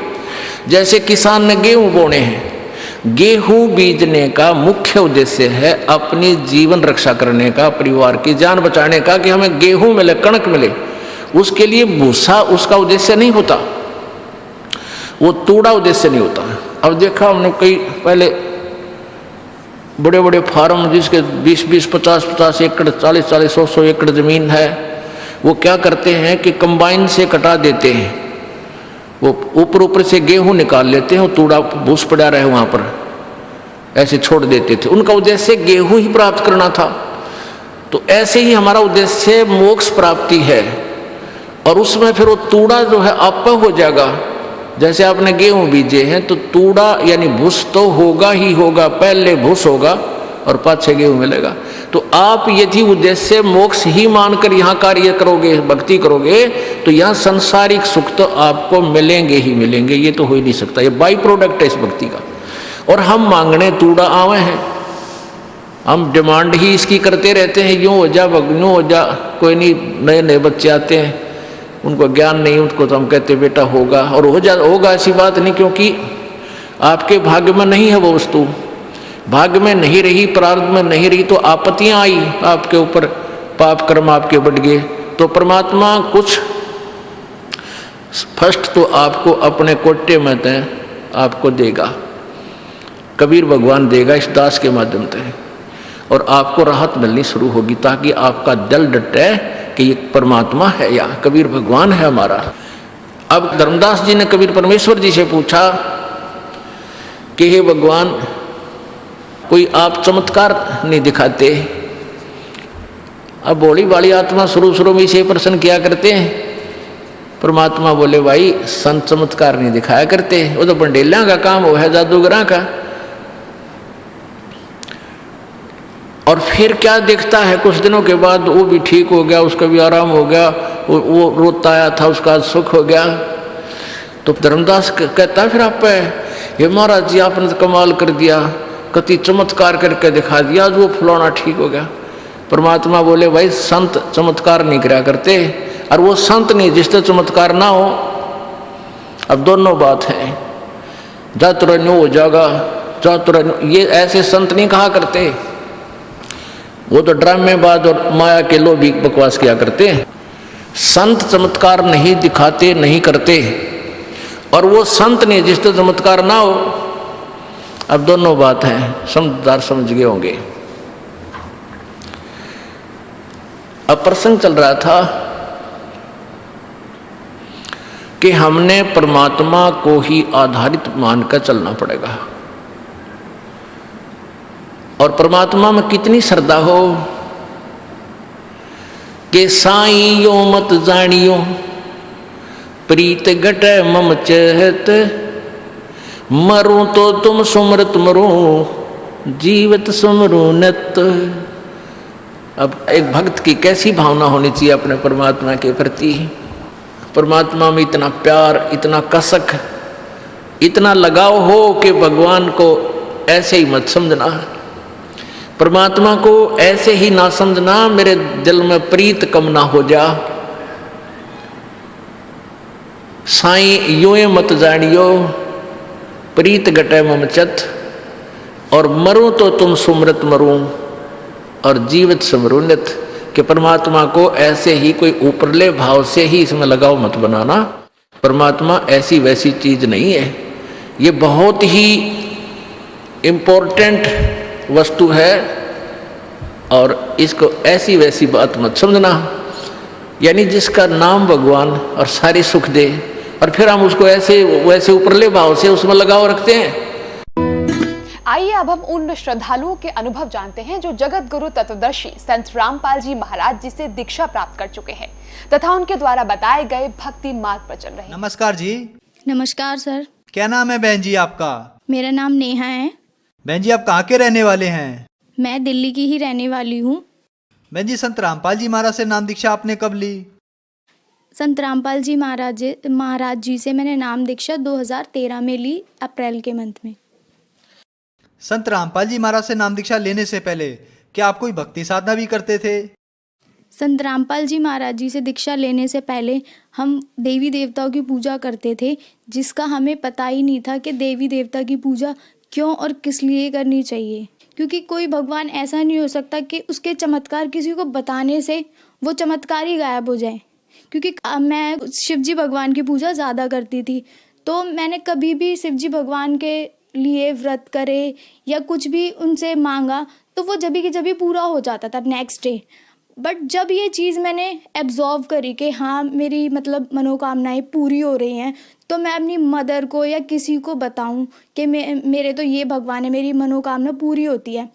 जैसे किसान ने गेहूं बोने हैं, गेहूं बीजने का मुख्य उद्देश्य है अपनी जीवन रक्षा करने का, परिवार की जान बचाने का, कि हमें गेहूं मिले, कणक मिले। उसके लिए भूसा उसका उद्देश्य नहीं होता, वो तूड़ा उद्देश्य नहीं होता। अब देखा हमने कई पहले बड़े बड़े फार्म जिसके 20-20, 50-50 एकड़, 40-40, 100-100 एकड़ जमीन है, वो क्या करते हैं कि कंबाइन से कटा देते हैं, वो ऊपर से गेहूं निकाल लेते हैं, वो तूड़ा भूस पड़ा रहे वहां पर ऐसे छोड़ देते थे। उनका उद्देश्य गेहूं ही प्राप्त करना था। तो ऐसे ही हमारा उद्देश्य मोक्ष प्राप्ति है, और उसमें फिर वो तूड़ा जो है आप हो जाएगा। जैसे आपने गेहूं बीजे हैं तो तूड़ा यानी भूस तो होगा ही होगा, पहले भूस होगा और पाछे गेहूं मिलेगा। तो आप यदि उद्देश्य मोक्ष ही मानकर यहाँ कार्य करोगे, भक्ति करोगे, तो यहाँ सांसारिक सुख तो आपको मिलेंगे ही मिलेंगे, ये तो हो ही नहीं सकता, ये बाई प्रोडक्ट है इस भक्ति का। और हम मांगने तूड़ा आवे हैं, हम डिमांड ही इसकी करते रहते हैं, यूँ हो जा यूँ हो जा। कोई नहीं, नए नए बच्चे आते हैं, उनको ज्ञान नहीं, उनको तो हम कहते बेटा होगा, और होगा ऐसी बात नहीं, क्योंकि आपके भाग्य में नहीं है वो वस्तु। भाग्य में नहीं रही, प्रारब्ध में नहीं रही, तो आपत्तियां आई आपके ऊपर, पाप कर्म आपके बढ़ गए, तो परमात्मा कुछ फर्स्ट तो आपको अपने कोटे में तय आपको देगा, कबीर भगवान देगा इस दास के माध्यम से, और आपको राहत मिलनी शुरू होगी, ताकि आपका दिल डटे कि ये परमात्मा है या कबीर भगवान है हमारा। अब धर्मदास जी ने कबीर परमेश्वर जी से पूछा कि हे भगवान, कोई आप चमत्कार नहीं दिखाते? अब भोली भाली आत्मा शुरू में इसे प्रश्न किया करते हैं। परमात्मा बोले भाई संत चमत्कार नहीं दिखाया करते, वो तो बंडेलियां का काम वो है, जादूगरा का। और फिर क्या देखता है, कुछ दिनों के बाद वो भी ठीक हो गया, उसका भी आराम हो गया, वो रोता आया था, उसका सुख हो गया। तो धर्मदास कहता है फिर आप, ये महाराज जी आपने तो कमाल कर दिया, कति चमत्कार करके दिखा दिया, आज वो फलाना ठीक हो गया। परमात्मा बोले भाई संत चमत्कार नहीं करा करते, और वो संत नहीं जिससे चमत्कार ना हो। अब दोनों बात है, जातुर हो जाएगा, जातुर, ये ऐसे संत नहीं कहा करते, वो तो ड्रामेबाज और माया के लोभी बकवास किया करते हैं। संत चमत्कार नहीं दिखाते, नहीं करते, और वो संत नहीं जिससे चमत्कार ना हो। अब दोनों बात हैं, समझदार समझ गए होंगे। अब प्रसंग चल रहा था कि हमने परमात्मा को ही आधारित मानकर चलना पड़ेगा, और परमात्मा में कितनी श्रद्धा हो कि साईं यो मत जानियो प्रीत घटे मम चहत, मरूं तो तुम सुमरत मरूं जीवत सुमरूं नत। अब एक भक्त की कैसी भावना होनी चाहिए अपने परमात्मा के प्रति। परमात्मा में इतना प्यार, इतना कसक, इतना लगाव हो कि भगवान को ऐसे ही मत समझना, परमात्मा को ऐसे ही ना समझना, मेरे दिल में प्रीत कम ना हो जा। साईं यूं मत जानियो प्रीत घटे मम चत, और मरूं तो तुम सुमरत मरूं और जीवित सुमरुनित, कि परमात्मा को ऐसे ही कोई ऊपरले भाव से ही इसमें लगाव मत बनाना। परमात्मा ऐसी वैसी चीज नहीं है, ये बहुत ही इम्पोर्टेंट वस्तु है, और इसको ऐसी वैसी बात मत समझना। यानी जिसका नाम भगवान और सारी सुख दे, और फिर हम उसको ऐसे वैसे ऊपरले भाव से उसमें लगाव रखते हैं। आइए अब हम उन श्रद्धालुओं के अनुभव जानते हैं जो जगत गुरु तत्वदर्शी संत रामपाल जी महाराज जी से दीक्षा प्राप्त कर चुके हैं तथा उनके द्वारा बताए गए भक्ति मार्ग पर चल रहे हैं। नमस्कार जी। नमस्कार सर। क्या नाम है बहन जी आपका? मेरा नाम नेहा है। बहन जी आप कहाँ के रहने वाले हैं? मैं दिल्ली की ही रहने वाली हूँ। बहन जी संत रामपाल जी महाराज से नाम दीक्षा आपने कब ली? संत रामपाल जी महाराज जी से मैंने नाम दीक्षा 2013 में ली, अप्रैल के मंथ में। संत रामपाल जी महाराज से नाम दीक्षा लेने से पहले क्या आप कोई भक्ति साधना भी करते थे? संत रामपाल जी महाराज जी से दीक्षा लेने से पहले हम देवी देवताओं की पूजा करते थे, जिसका हमें पता ही नहीं था कि देवी देवता की पूजा क्यों और किस लिए करनी चाहिए। क्योंकि कोई भगवान ऐसा नहीं हो सकता कि उसके चमत्कार किसी को बताने से वो चमत्कार ही गायब हो जाए। क्योंकि मैं शिव जी भगवान की पूजा ज़्यादा करती थी, तो मैंने कभी भी शिव जी भगवान के लिए व्रत करे या कुछ भी उनसे मांगा तो वो जभी की जभी पूरा हो जाता था नेक्स्ट डे। बट जब ये चीज़ मैंने एब्जॉर्व करी कि हाँ मेरी मतलब मनोकामनाएं पूरी हो रही हैं, तो मैं अपनी मदर को या किसी को बताऊं कि मेरे तो ये भगवान है, मेरी मनोकामना पूरी होती है।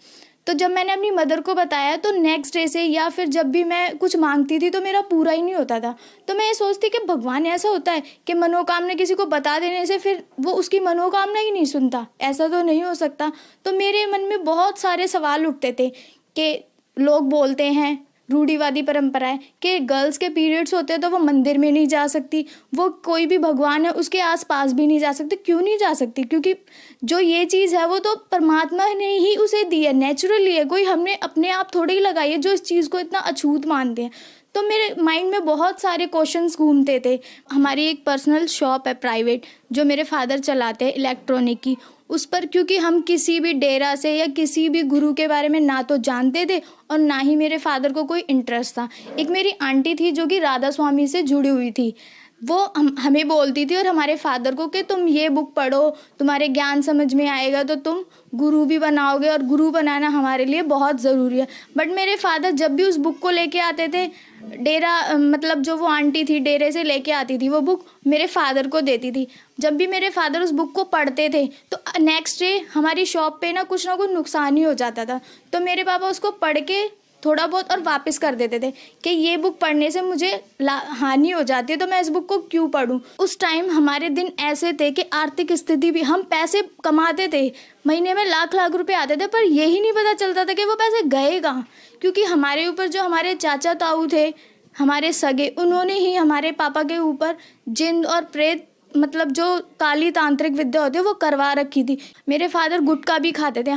तो जब मैंने अपनी मदर को बताया तो नेक्स्ट डे से या फिर जब भी मैं कुछ मांगती थी तो मेरा पूरा ही नहीं होता था। तो मैं ये सोचती कि भगवान ऐसा होता है कि मनोकामना किसी को बता देने से फिर वो उसकी मनोकामना ही नहीं सुनता, ऐसा तो नहीं हो सकता। तो मेरे मन में बहुत सारे सवाल उठते थे कि लोग बोलते हैं, रूढ़िवादी परंपरा है कि गर्ल्स के पीरियड्स होते हैं तो वो मंदिर में नहीं जा सकती, वो कोई भी भगवान है उसके आसपास भी नहीं जा सकती। क्यों नहीं जा सकती? क्योंकि जो ये चीज़ है वो तो परमात्मा ने ही उसे दी है, नेचुरली है, कोई हमने अपने आप थोड़ी ही लगाई है जो इस चीज़ को इतना अछूत मानते हैं। तो मेरे माइंड में बहुत सारे क्वेश्चंस घूमते थे। हमारी एक पर्सनल शॉप है प्राइवेट जो मेरे फादर चलाते हैं इलेक्ट्रॉनिक की, उस पर क्योंकि हम किसी भी डेरा से या किसी भी गुरु के बारे में ना तो जानते थे और ना ही मेरे फादर को कोई इंटरेस्ट था। एक मेरी आंटी थी जो कि राधा स्वामी से जुड़ी हुई थी, वो हमें बोलती थी और हमारे फादर को कि तुम ये बुक पढ़ो, तुम्हारे ज्ञान समझ में आएगा तो तुम गुरु भी बनाओगे और गुरु बनाना हमारे लिए बहुत ज़रूरी है। बट मेरे फादर जब भी उस बुक को लेके आते थे, डेरा मतलब जो वो आंटी थी डेरे से लेके आती थी वो बुक मेरे फादर को देती थी। जब भी मेरे फादर उस बुक को पढ़ते थे तो नेक्स्ट डे हमारी शॉप पे ना कुछ नुकसान ही हो जाता था। तो मेरे पापा उसको पढ़ के थोड़ा बहुत और वापस कर देते थे कि ये बुक पढ़ने से मुझे हानि हो जाती है तो मैं इस बुक को क्यों पढूं। उस टाइम हमारे दिन ऐसे थे कि आर्थिक स्थिति भी, हम पैसे कमाते थे, महीने में लाख रुपए आते थे, पर यही नहीं पता चलता था कि वो पैसे गए कहाँ। क्योंकि हमारे ऊपर जो हमारे चाचा ताऊ थे, हमारे सगे, उन्होंने ही हमारे पापा के ऊपर जिन्न और प्रेत मतलब जो काली तांत्रिक विद्या होती है वो करवा रखी थी। मेरे फादर गुटखा भी खाते थे।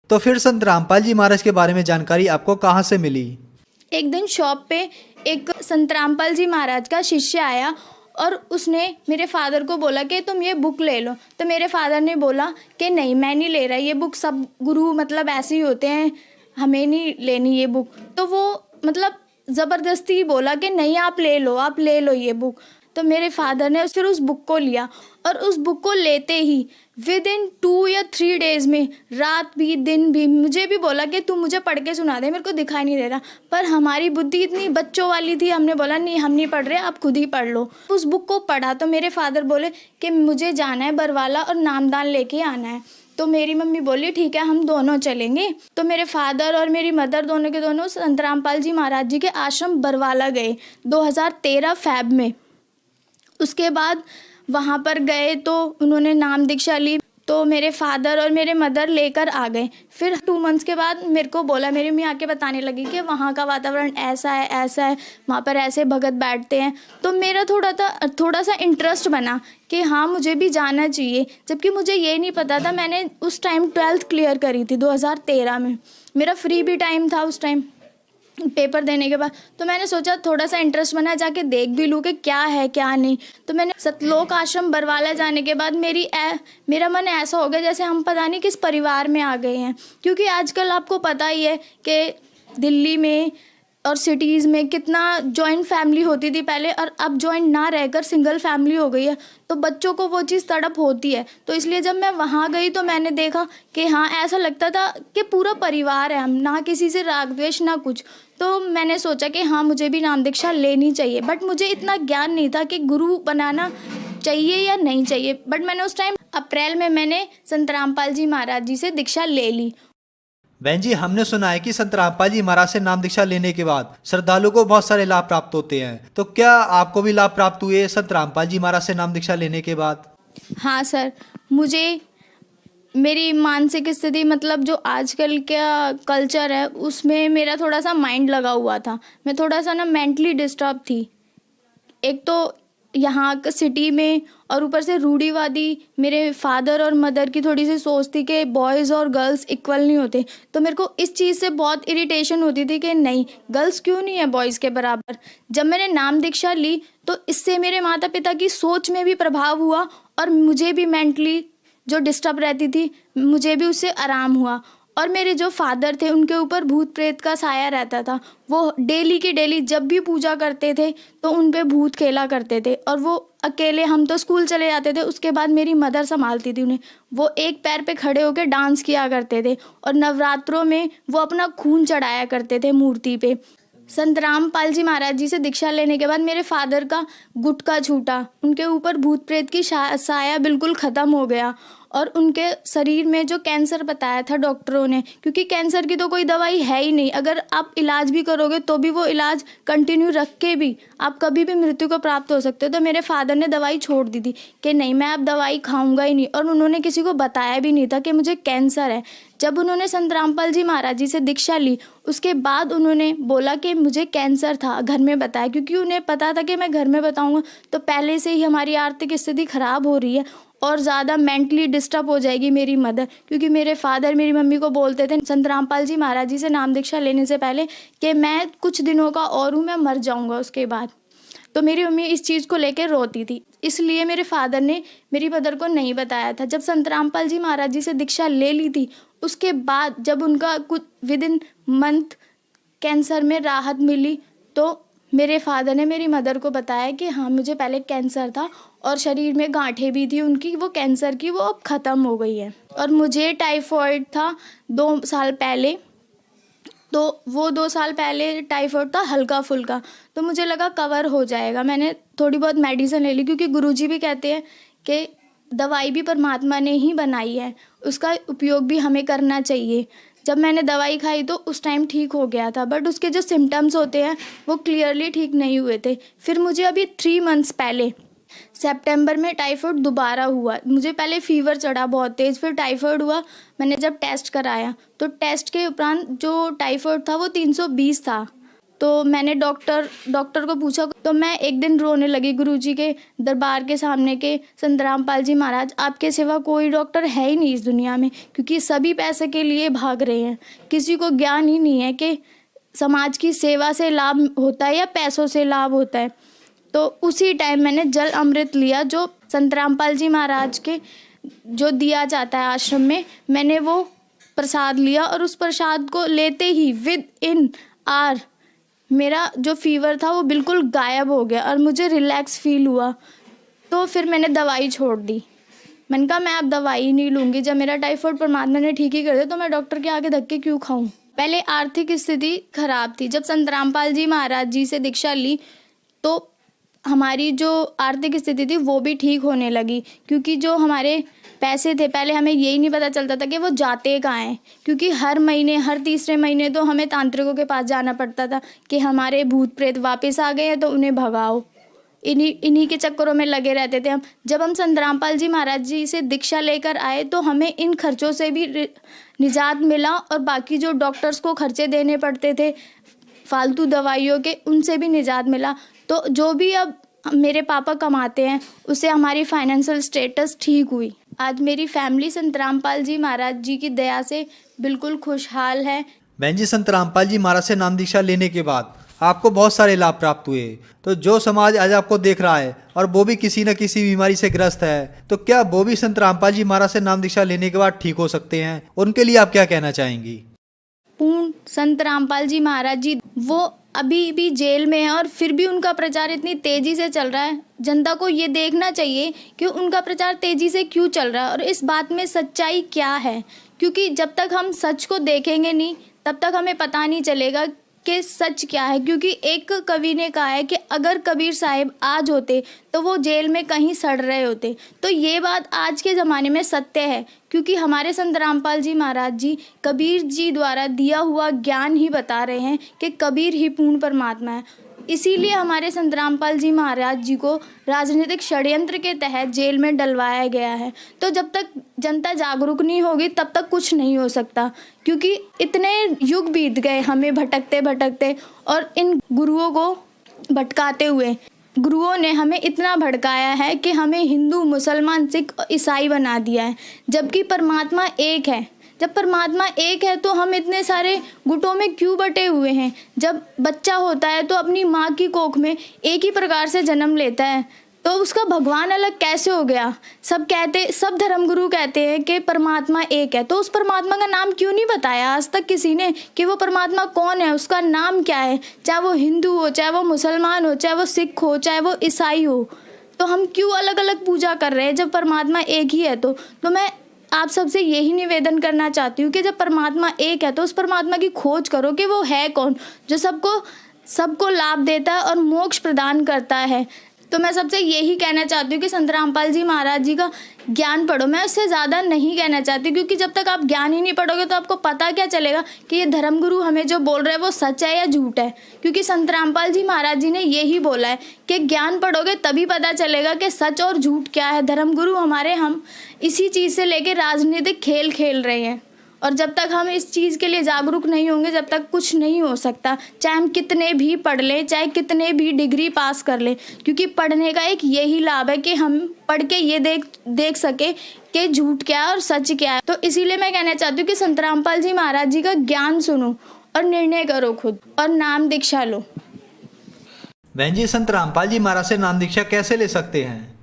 तो फिर संत रामपाल जी महाराज के बारे में जानकारी आपको कहाँ से मिली? एक दिन शॉप पे एक संत रामपाल जी महाराज का शिष्य आया और उसने मेरे फादर को बोला कि तुम ये बुक ले लो। तो मेरे फादर ने बोला कि नहीं मैं नहीं ले रहा, ये बुक सब गुरु मतलब ऐसे ही होते हैं, हमें नहीं लेनी ये बुक। तो वो मतलब ज़बरदस्ती बोला कि नहीं आप ले लो ये बुक। तो मेरे फादर ने फिर उस बुक को लिया और उस बुक को लेते ही विद इन 2 या 3 डेज़ में, रात भी दिन भी, मुझे भी बोला कि तू मुझे पढ़ के सुना दे, मेरे को दिखाई नहीं दे रहा। पर हमारी बुद्धि इतनी बच्चों वाली थी, हमने बोला नहीं हम नहीं पढ़ रहे, आप खुद ही पढ़ लो। उस बुक को पढ़ा तो मेरे फादर बोले कि मुझे जाना है बरवाला और नामदान लेके आना है। तो मेरी मम्मी बोली ठीक है हम दोनों चलेंगे। तो मेरे फादर और मेरी मदर दोनों के दोनों संत रामपाल जी महाराज जी के आश्रम बरवाला गए 2013 फ़ेब में। उसके बाद वहाँ पर गए तो उन्होंने नाम दीक्षा ली, तो मेरे फादर और मेरे मदर लेकर आ गए। फिर 2 मंथ्स के बाद मेरे को बोला, मेरी मम्मी आके बताने लगी कि वहाँ का वातावरण ऐसा है, वहाँ पर ऐसे भगत बैठते हैं। तो मेरा थोड़ा सा इंटरेस्ट बना कि हाँ मुझे भी जाना चाहिए, जबकि मुझे ये नहीं पता था। मैंने उस टाइम 12th क्लियर करी थी 2013 में, मेरा फ्री भी टाइम था उस टाइम पेपर देने के बाद। तो मैंने सोचा थोड़ा सा इंटरेस्ट बना, जाके देख भी लूँ कि क्या है क्या नहीं। तो मैंने सतलोक आश्रम बरवाला जाने के बाद मेरा मन ऐसा हो गया जैसे हम पता नहीं किस परिवार में आ गए हैं। क्योंकि आजकल आपको पता ही है कि दिल्ली में और सिटीज़ में कितना जॉइंट फैमिली होती थी पहले, और अब जॉइंट ना रहकर सिंगल फैमिली हो गई है। तो बच्चों को वो चीज़ तड़प होती है। तो इसलिए जब मैं वहाँ गई तो मैंने देखा कि हाँ ऐसा लगता था कि पूरा परिवार है, हम ना किसी से राग द्वेष ना कुछ। तो मैंने सोचा कि हाँ मुझे भी नाम दीक्षा लेनी चाहिए। बट मुझे इतना ज्ञान नहीं था कि गुरु बनाना चाहिए या नहीं चाहिए। बट मैंने उस टाइम अप्रैल में मैंने संत रामपाल जी महाराज जी से दीक्षा ले ली। बहन जी हमने सुना है कि संत रामपाल जी महाराज से नाम दीक्षा लेने के बाद श्रद्धालु को बहुत सारे लाभ प्राप्त होते हैं, तो क्या आपको भी लाभ प्राप्त हुए संत रामपाल जी महाराज से नाम दीक्षा लेने के बाद? हाँ सर, मुझे मेरी मानसिक स्थिति मतलब जो आजकल का कल्चर है उसमें मेरा थोड़ा सा माइंड लगा हुआ था। मैं थोड़ा सा ना मेंटली डिस्टर्ब थी। एक तो यहाँ सिटी में और ऊपर से रूढ़िवादी मेरे फादर और मदर की थोड़ी सी सोच थी कि बॉयज़ और गर्ल्स इक्वल नहीं होते। तो मेरे को इस चीज़ से बहुत इरिटेशन होती थी कि नहीं, गर्ल्स क्यों नहीं है बॉयज़ के बराबर। जब मैंने नाम दीक्षा ली तो इससे मेरे माता पिता की सोच में भी प्रभाव हुआ और मुझे भी मेंटली जो डिस्टर्ब रहती थी मुझे भी उससे आराम हुआ। और मेरे जो फादर थे उनके ऊपर भूत प्रेत का साया रहता था। वो डेली की डेली जब भी पूजा करते थे तो उन पे भूत खेला करते थे और वो अकेले, हम तो स्कूल चले जाते थे, उसके बाद मेरी मदर संभालती थी उन्हें। वो एक पैर पे खड़े होकर डांस किया करते थे और नवरात्रों में वो अपना खून चढ़ाया करते थे मूर्ति पे। संत रामपाल जी महाराज जी से दीक्षा लेने के बाद मेरे फादर का गुटका छूटा, उनके ऊपर भूत प्रेत की साया बिल्कुल ख़त्म हो गया और उनके शरीर में जो कैंसर बताया था डॉक्टरों ने, क्योंकि कैंसर की तो कोई दवाई है ही नहीं, अगर आप इलाज भी करोगे तो भी वो इलाज कंटिन्यू रख के भी आप कभी भी मृत्यु को प्राप्त हो सकते हो। तो मेरे फादर ने दवाई छोड़ दी थी कि नहीं, मैं अब दवाई खाऊंगा ही नहीं, और उन्होंने किसी को बताया भी नहीं था कि मुझे कैंसर है। जब उन्होंने संत रामपाल जी महाराज जी से दीक्षा ली उसके बाद उन्होंने बोला कि मुझे कैंसर था, घर में बताया, क्योंकि उन्हें पता था कि मैं घर में बताऊंगा तो पहले से ही हमारी आर्थिक स्थिति खराब हो रही है और ज़्यादा मेंटली डिस्टर्ब हो जाएगी मेरी मदर। क्योंकि मेरे फादर मेरी मम्मी को बोलते थे संत रामपाल जी महाराज जी से नाम दीक्षा लेने से पहले कि मैं कुछ दिनों का और हूँ, मैं मर जाऊँगा उसके बाद। तो मेरी मम्मी इस चीज़ को लेकर रोती थी, इसलिए मेरे फादर ने मेरी मदर को नहीं बताया था। जब संत रामपाल जी महाराज जी से दीक्षा ले ली थी उसके बाद जब उनका कुछ विद इन मंथ कैंसर में राहत मिली तो मेरे फादर ने मेरी मदर को बताया कि हाँ, मुझे पहले कैंसर था और शरीर में गांठें भी थी उनकी, वो कैंसर की, वो अब ख़त्म हो गई है। और मुझे टाइफॉइड था 2 साल पहले, तो वो 2 साल पहले टाइफॉइड था हल्का फुल्का, तो मुझे लगा कवर हो जाएगा। मैंने थोड़ी बहुत मेडिसिन ले ली, क्योंकि गुरुजी भी कहते हैं कि दवाई भी परमात्मा ने ही बनाई है, उसका उपयोग भी हमें करना चाहिए। जब मैंने दवाई खाई तो उस टाइम ठीक हो गया था, बट उसके जो सिम्टम्स होते हैं वो क्लियरली ठीक नहीं हुए थे। फिर मुझे अभी 3 मंथ्स पहले सितंबर में टाइफॉइड दोबारा हुआ। मुझे पहले फीवर चढ़ा बहुत तेज़, फिर टाइफॉइड हुआ। मैंने जब टेस्ट कराया तो टेस्ट के उपरांत जो टाइफॉइड था वो 320 था। तो मैंने डॉक्टर को पूछा तो मैं एक दिन रोने लगी गुरुजी के दरबार के सामने के संत रामपाल जी महाराज, आपके सिवा कोई डॉक्टर है ही नहीं इस दुनिया में, क्योंकि सभी पैसे के लिए भाग रहे हैं। किसी को ज्ञान ही नहीं है कि समाज की सेवा से लाभ होता है या पैसों से लाभ होता है। तो उसी टाइम मैंने जल अमृत लिया जो संत रामपाल जी महाराज के जो दिया जाता है आश्रम में, मैंने वो प्रसाद लिया और उस प्रसाद को लेते ही विद इन आवर मेरा जो फीवर था वो बिल्कुल गायब हो गया और मुझे रिलैक्स फील हुआ। तो फिर मैंने दवाई छोड़ दी। मैंने कहा मैं अब दवाई नहीं लूँगी, जब मेरा टाइफॉइड परमात्मा ने ठीक ही कर दिया तो मैं डॉक्टर के आगे धक्के क्यों खाऊं। पहले आर्थिक स्थिति खराब थी, जब संत रामपाल जी महाराज जी से दीक्षा ली तो हमारी जो आर्थिक स्थिति थी वो भी ठीक होने लगी, क्योंकि जो हमारे पैसे थे पहले हमें यही नहीं पता चलता था कि वो जाते कहाँ हैं, क्योंकि हर महीने हर तीसरे महीने तो हमें तांत्रिकों के पास जाना पड़ता था कि हमारे भूत प्रेत वापस आ गए हैं तो उन्हें भगाओ। इन्हीं के चक्करों में लगे रहते थे हम। जब हम संत रामपाल जी महाराज जी से दीक्षा लेकर आए तो हमें इन खर्चों से भी निजात मिला और बाकी जो डॉक्टर्स को खर्चे देने पड़ते थे फालतू दवाइयों के, उनसे भी निजात मिला। तो जो भी अब मेरे पापा कमाते हैं उससे हमारी फाइनेंशियल स्टेटस ठीक हुई। आज मेरी फैमिली संत रामपाल जी महाराज जी की दया से बिल्कुल खुशहाल है। बहन जी, संत रामपाल जी महाराज से नाम दीक्षा लेने के बाद आपको बहुत सारे लाभ प्राप्त हुए, तो जो समाज आज आपको देख रहा है और वो भी किसी न किसी बीमारी से ग्रस्त है, तो क्या वो भी संत रामपाल जी महाराज से नाम दीक्षा लेने के बाद ठीक हो सकते हैं? उनके लिए आप क्या कहना चाहेंगी? पूर्ण संत रामपाल जी महाराज जी वो अभी भी जेल में है और फिर भी उनका प्रचार इतनी तेजी से चल रहा है। जनता को ये देखना चाहिए कि उनका प्रचार तेजी से क्यों चल रहा है और इस बात में सच्चाई क्या है, क्योंकि जब तक हम सच को देखेंगे नहीं तब तक हमें पता नहीं चलेगा कि सच क्या है। क्योंकि एक कवि ने कहा है कि अगर कबीर साहिब आज होते तो वो जेल में कहीं सड़ रहे होते। तो ये बात आज के ज़माने में सत्य है, क्योंकि हमारे संत रामपाल जी महाराज जी कबीर जी द्वारा दिया हुआ ज्ञान ही बता रहे हैं कि कबीर ही पूर्ण परमात्मा है। इसीलिए हमारे संत रामपाल जी महाराज जी को राजनीतिक षड्यंत्र के तहत जेल में डलवाया गया है। तो जब तक जनता जागरूक नहीं होगी तब तक कुछ नहीं हो सकता, क्योंकि इतने युग बीत गए हमें भटकते भटकते, और इन गुरुओं को भटकाते हुए गुरुओं ने हमें इतना भड़काया है कि हमें हिंदू, मुसलमान, सिख, ईसाई बना दिया है, जबकि परमात्मा एक है। जब परमात्मा एक है तो हम इतने सारे गुटों में क्यों बटे हुए हैं? जब बच्चा होता है तो अपनी माँ की कोख में एक ही प्रकार से जन्म लेता है, तो उसका भगवान अलग कैसे हो गया? सब धर्मगुरु कहते हैं कि परमात्मा एक है, तो उस परमात्मा का नाम क्यों नहीं बताया आज तक किसी ने कि वो परमात्मा कौन है, उसका नाम क्या है? चाहे वो हिंदू हो, चाहे वो मुसलमान हो, चाहे वो सिख हो, चाहे वो ईसाई हो, तो हम क्यों अलग अलग पूजा कर रहे हैं जब परमात्मा एक ही है? तो मैं आप सबसे यही निवेदन करना चाहती हूँ कि जब परमात्मा एक है तो उस परमात्मा की खोज करो कि वो है कौन, जो सबको लाभ देता है और मोक्ष प्रदान करता है। तो मैं सबसे यही कहना चाहती हूँ कि संत रामपाल जी महाराज जी का ज्ञान पढ़ो। मैं उससे ज़्यादा नहीं कहना चाहती, क्योंकि जब तक आप ज्ञान ही नहीं पढ़ोगे तो आपको पता क्या चलेगा कि ये धर्मगुरु हमें जो बोल रहे हैं वो सच है या झूठ है। क्योंकि संत रामपाल जी महाराज जी ने यही बोला है कि ज्ञान पढ़ोगे तभी पता चलेगा कि सच और झूठ क्या है। धर्मगुरु हम इसी चीज़ से लेके राजनीतिक खेल खेल रहे हैं, और जब तक हम इस चीज़ के लिए जागरूक नहीं होंगे जब तक कुछ नहीं हो सकता। चाहे हम कितने भी पढ़ लें, चाहे कितने भी डिग्री पास कर लें, क्योंकि पढ़ने का एक यही लाभ है कि हम पढ़ के ये देख सके कि झूठ क्या है और सच क्या है। तो इसीलिए मैं कहना चाहती हूँ कि संत रामपाल जी महाराज जी का ज्ञान सुनो और निर्णय करो खुद, और नाम दीक्षा लो। बहन जी, संत रामपाल जी महाराज से नाम दीक्षा कैसे ले सकते हैं?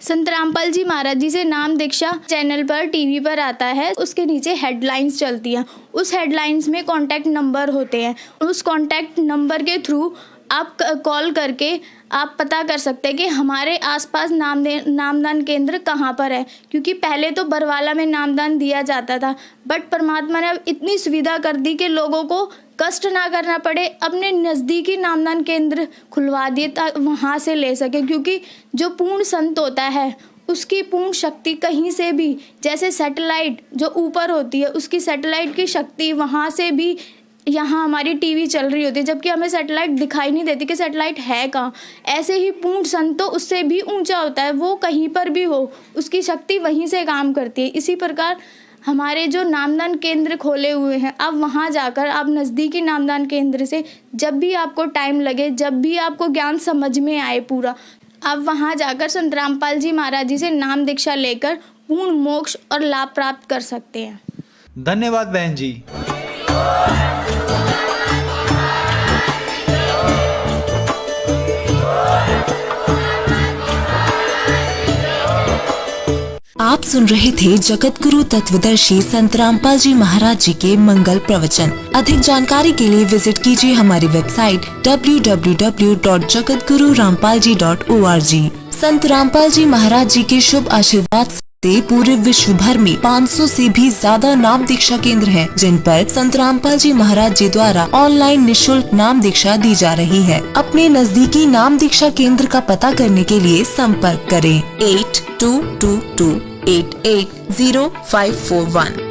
संत रामपाल जी महाराज जी से नाम दीक्षा चैनल पर, टीवी पर आता है, उसके नीचे हेडलाइंस चलती हैं। उस हेडलाइंस में कॉन्टैक्ट नंबर होते हैं। उस कॉन्टैक्ट नंबर के थ्रू आप कॉल करके आप पता कर सकते हैं कि हमारे आसपास नामदान केंद्र कहाँ पर है। क्योंकि पहले तो बरवाला में नामदान दिया जाता था, बट परमात्मा ने अब इतनी सुविधा कर दी कि लोगों को कष्ट ना करना पड़े, अपने नज़दीकी नामदान केंद्र खुलवा दिए ताकि वहाँ से ले सके। क्योंकि जो पूर्ण संत होता है उसकी पूर्ण शक्ति कहीं से भी, जैसे सैटेलाइट जो ऊपर होती है उसकी सैटेलाइट की शक्ति वहाँ से भी यहाँ हमारी टीवी चल रही होती है, जबकि हमें सैटेलाइट दिखाई नहीं देती कि सैटेलाइट है कहाँ। ऐसे ही पूर्ण संत तो उससे भी ऊंचा होता है, वो कहीं पर भी हो उसकी शक्ति वहीं से काम करती है। इसी प्रकार हमारे जो नामदान केंद्र खोले हुए हैं, आप वहाँ जाकर आप नज़दीकी नामदान केंद्र से जब भी आपको टाइम लगे, जब भी आपको ज्ञान समझ में आए पूरा, आप वहाँ जाकर संत रामपाल जी महाराज जी से नाम दीक्षा लेकर पूर्ण मोक्ष और लाभ प्राप्त कर सकते हैं। धन्यवाद बहन जी। आप सुन रहे थे जगत गुरु तत्वदर्शी संत रामपाल जी महाराज जी के मंगल प्रवचन। अधिक जानकारी के लिए विजिट कीजिए हमारी वेबसाइट www.jagatgururampalji.org। संत रामपाल जी महाराज जी के शुभ आशीर्वाद से पूरे विश्व भर में 500 से भी ज्यादा नाम दीक्षा केंद्र हैं, जिन पर संत रामपाल जी महाराज जी द्वारा ऑनलाइन निशुल्क नाम दीक्षा दी जा रही है। अपने नजदीकी नाम दीक्षा केंद्र का पता करने के लिए संपर्क करें 8222880541।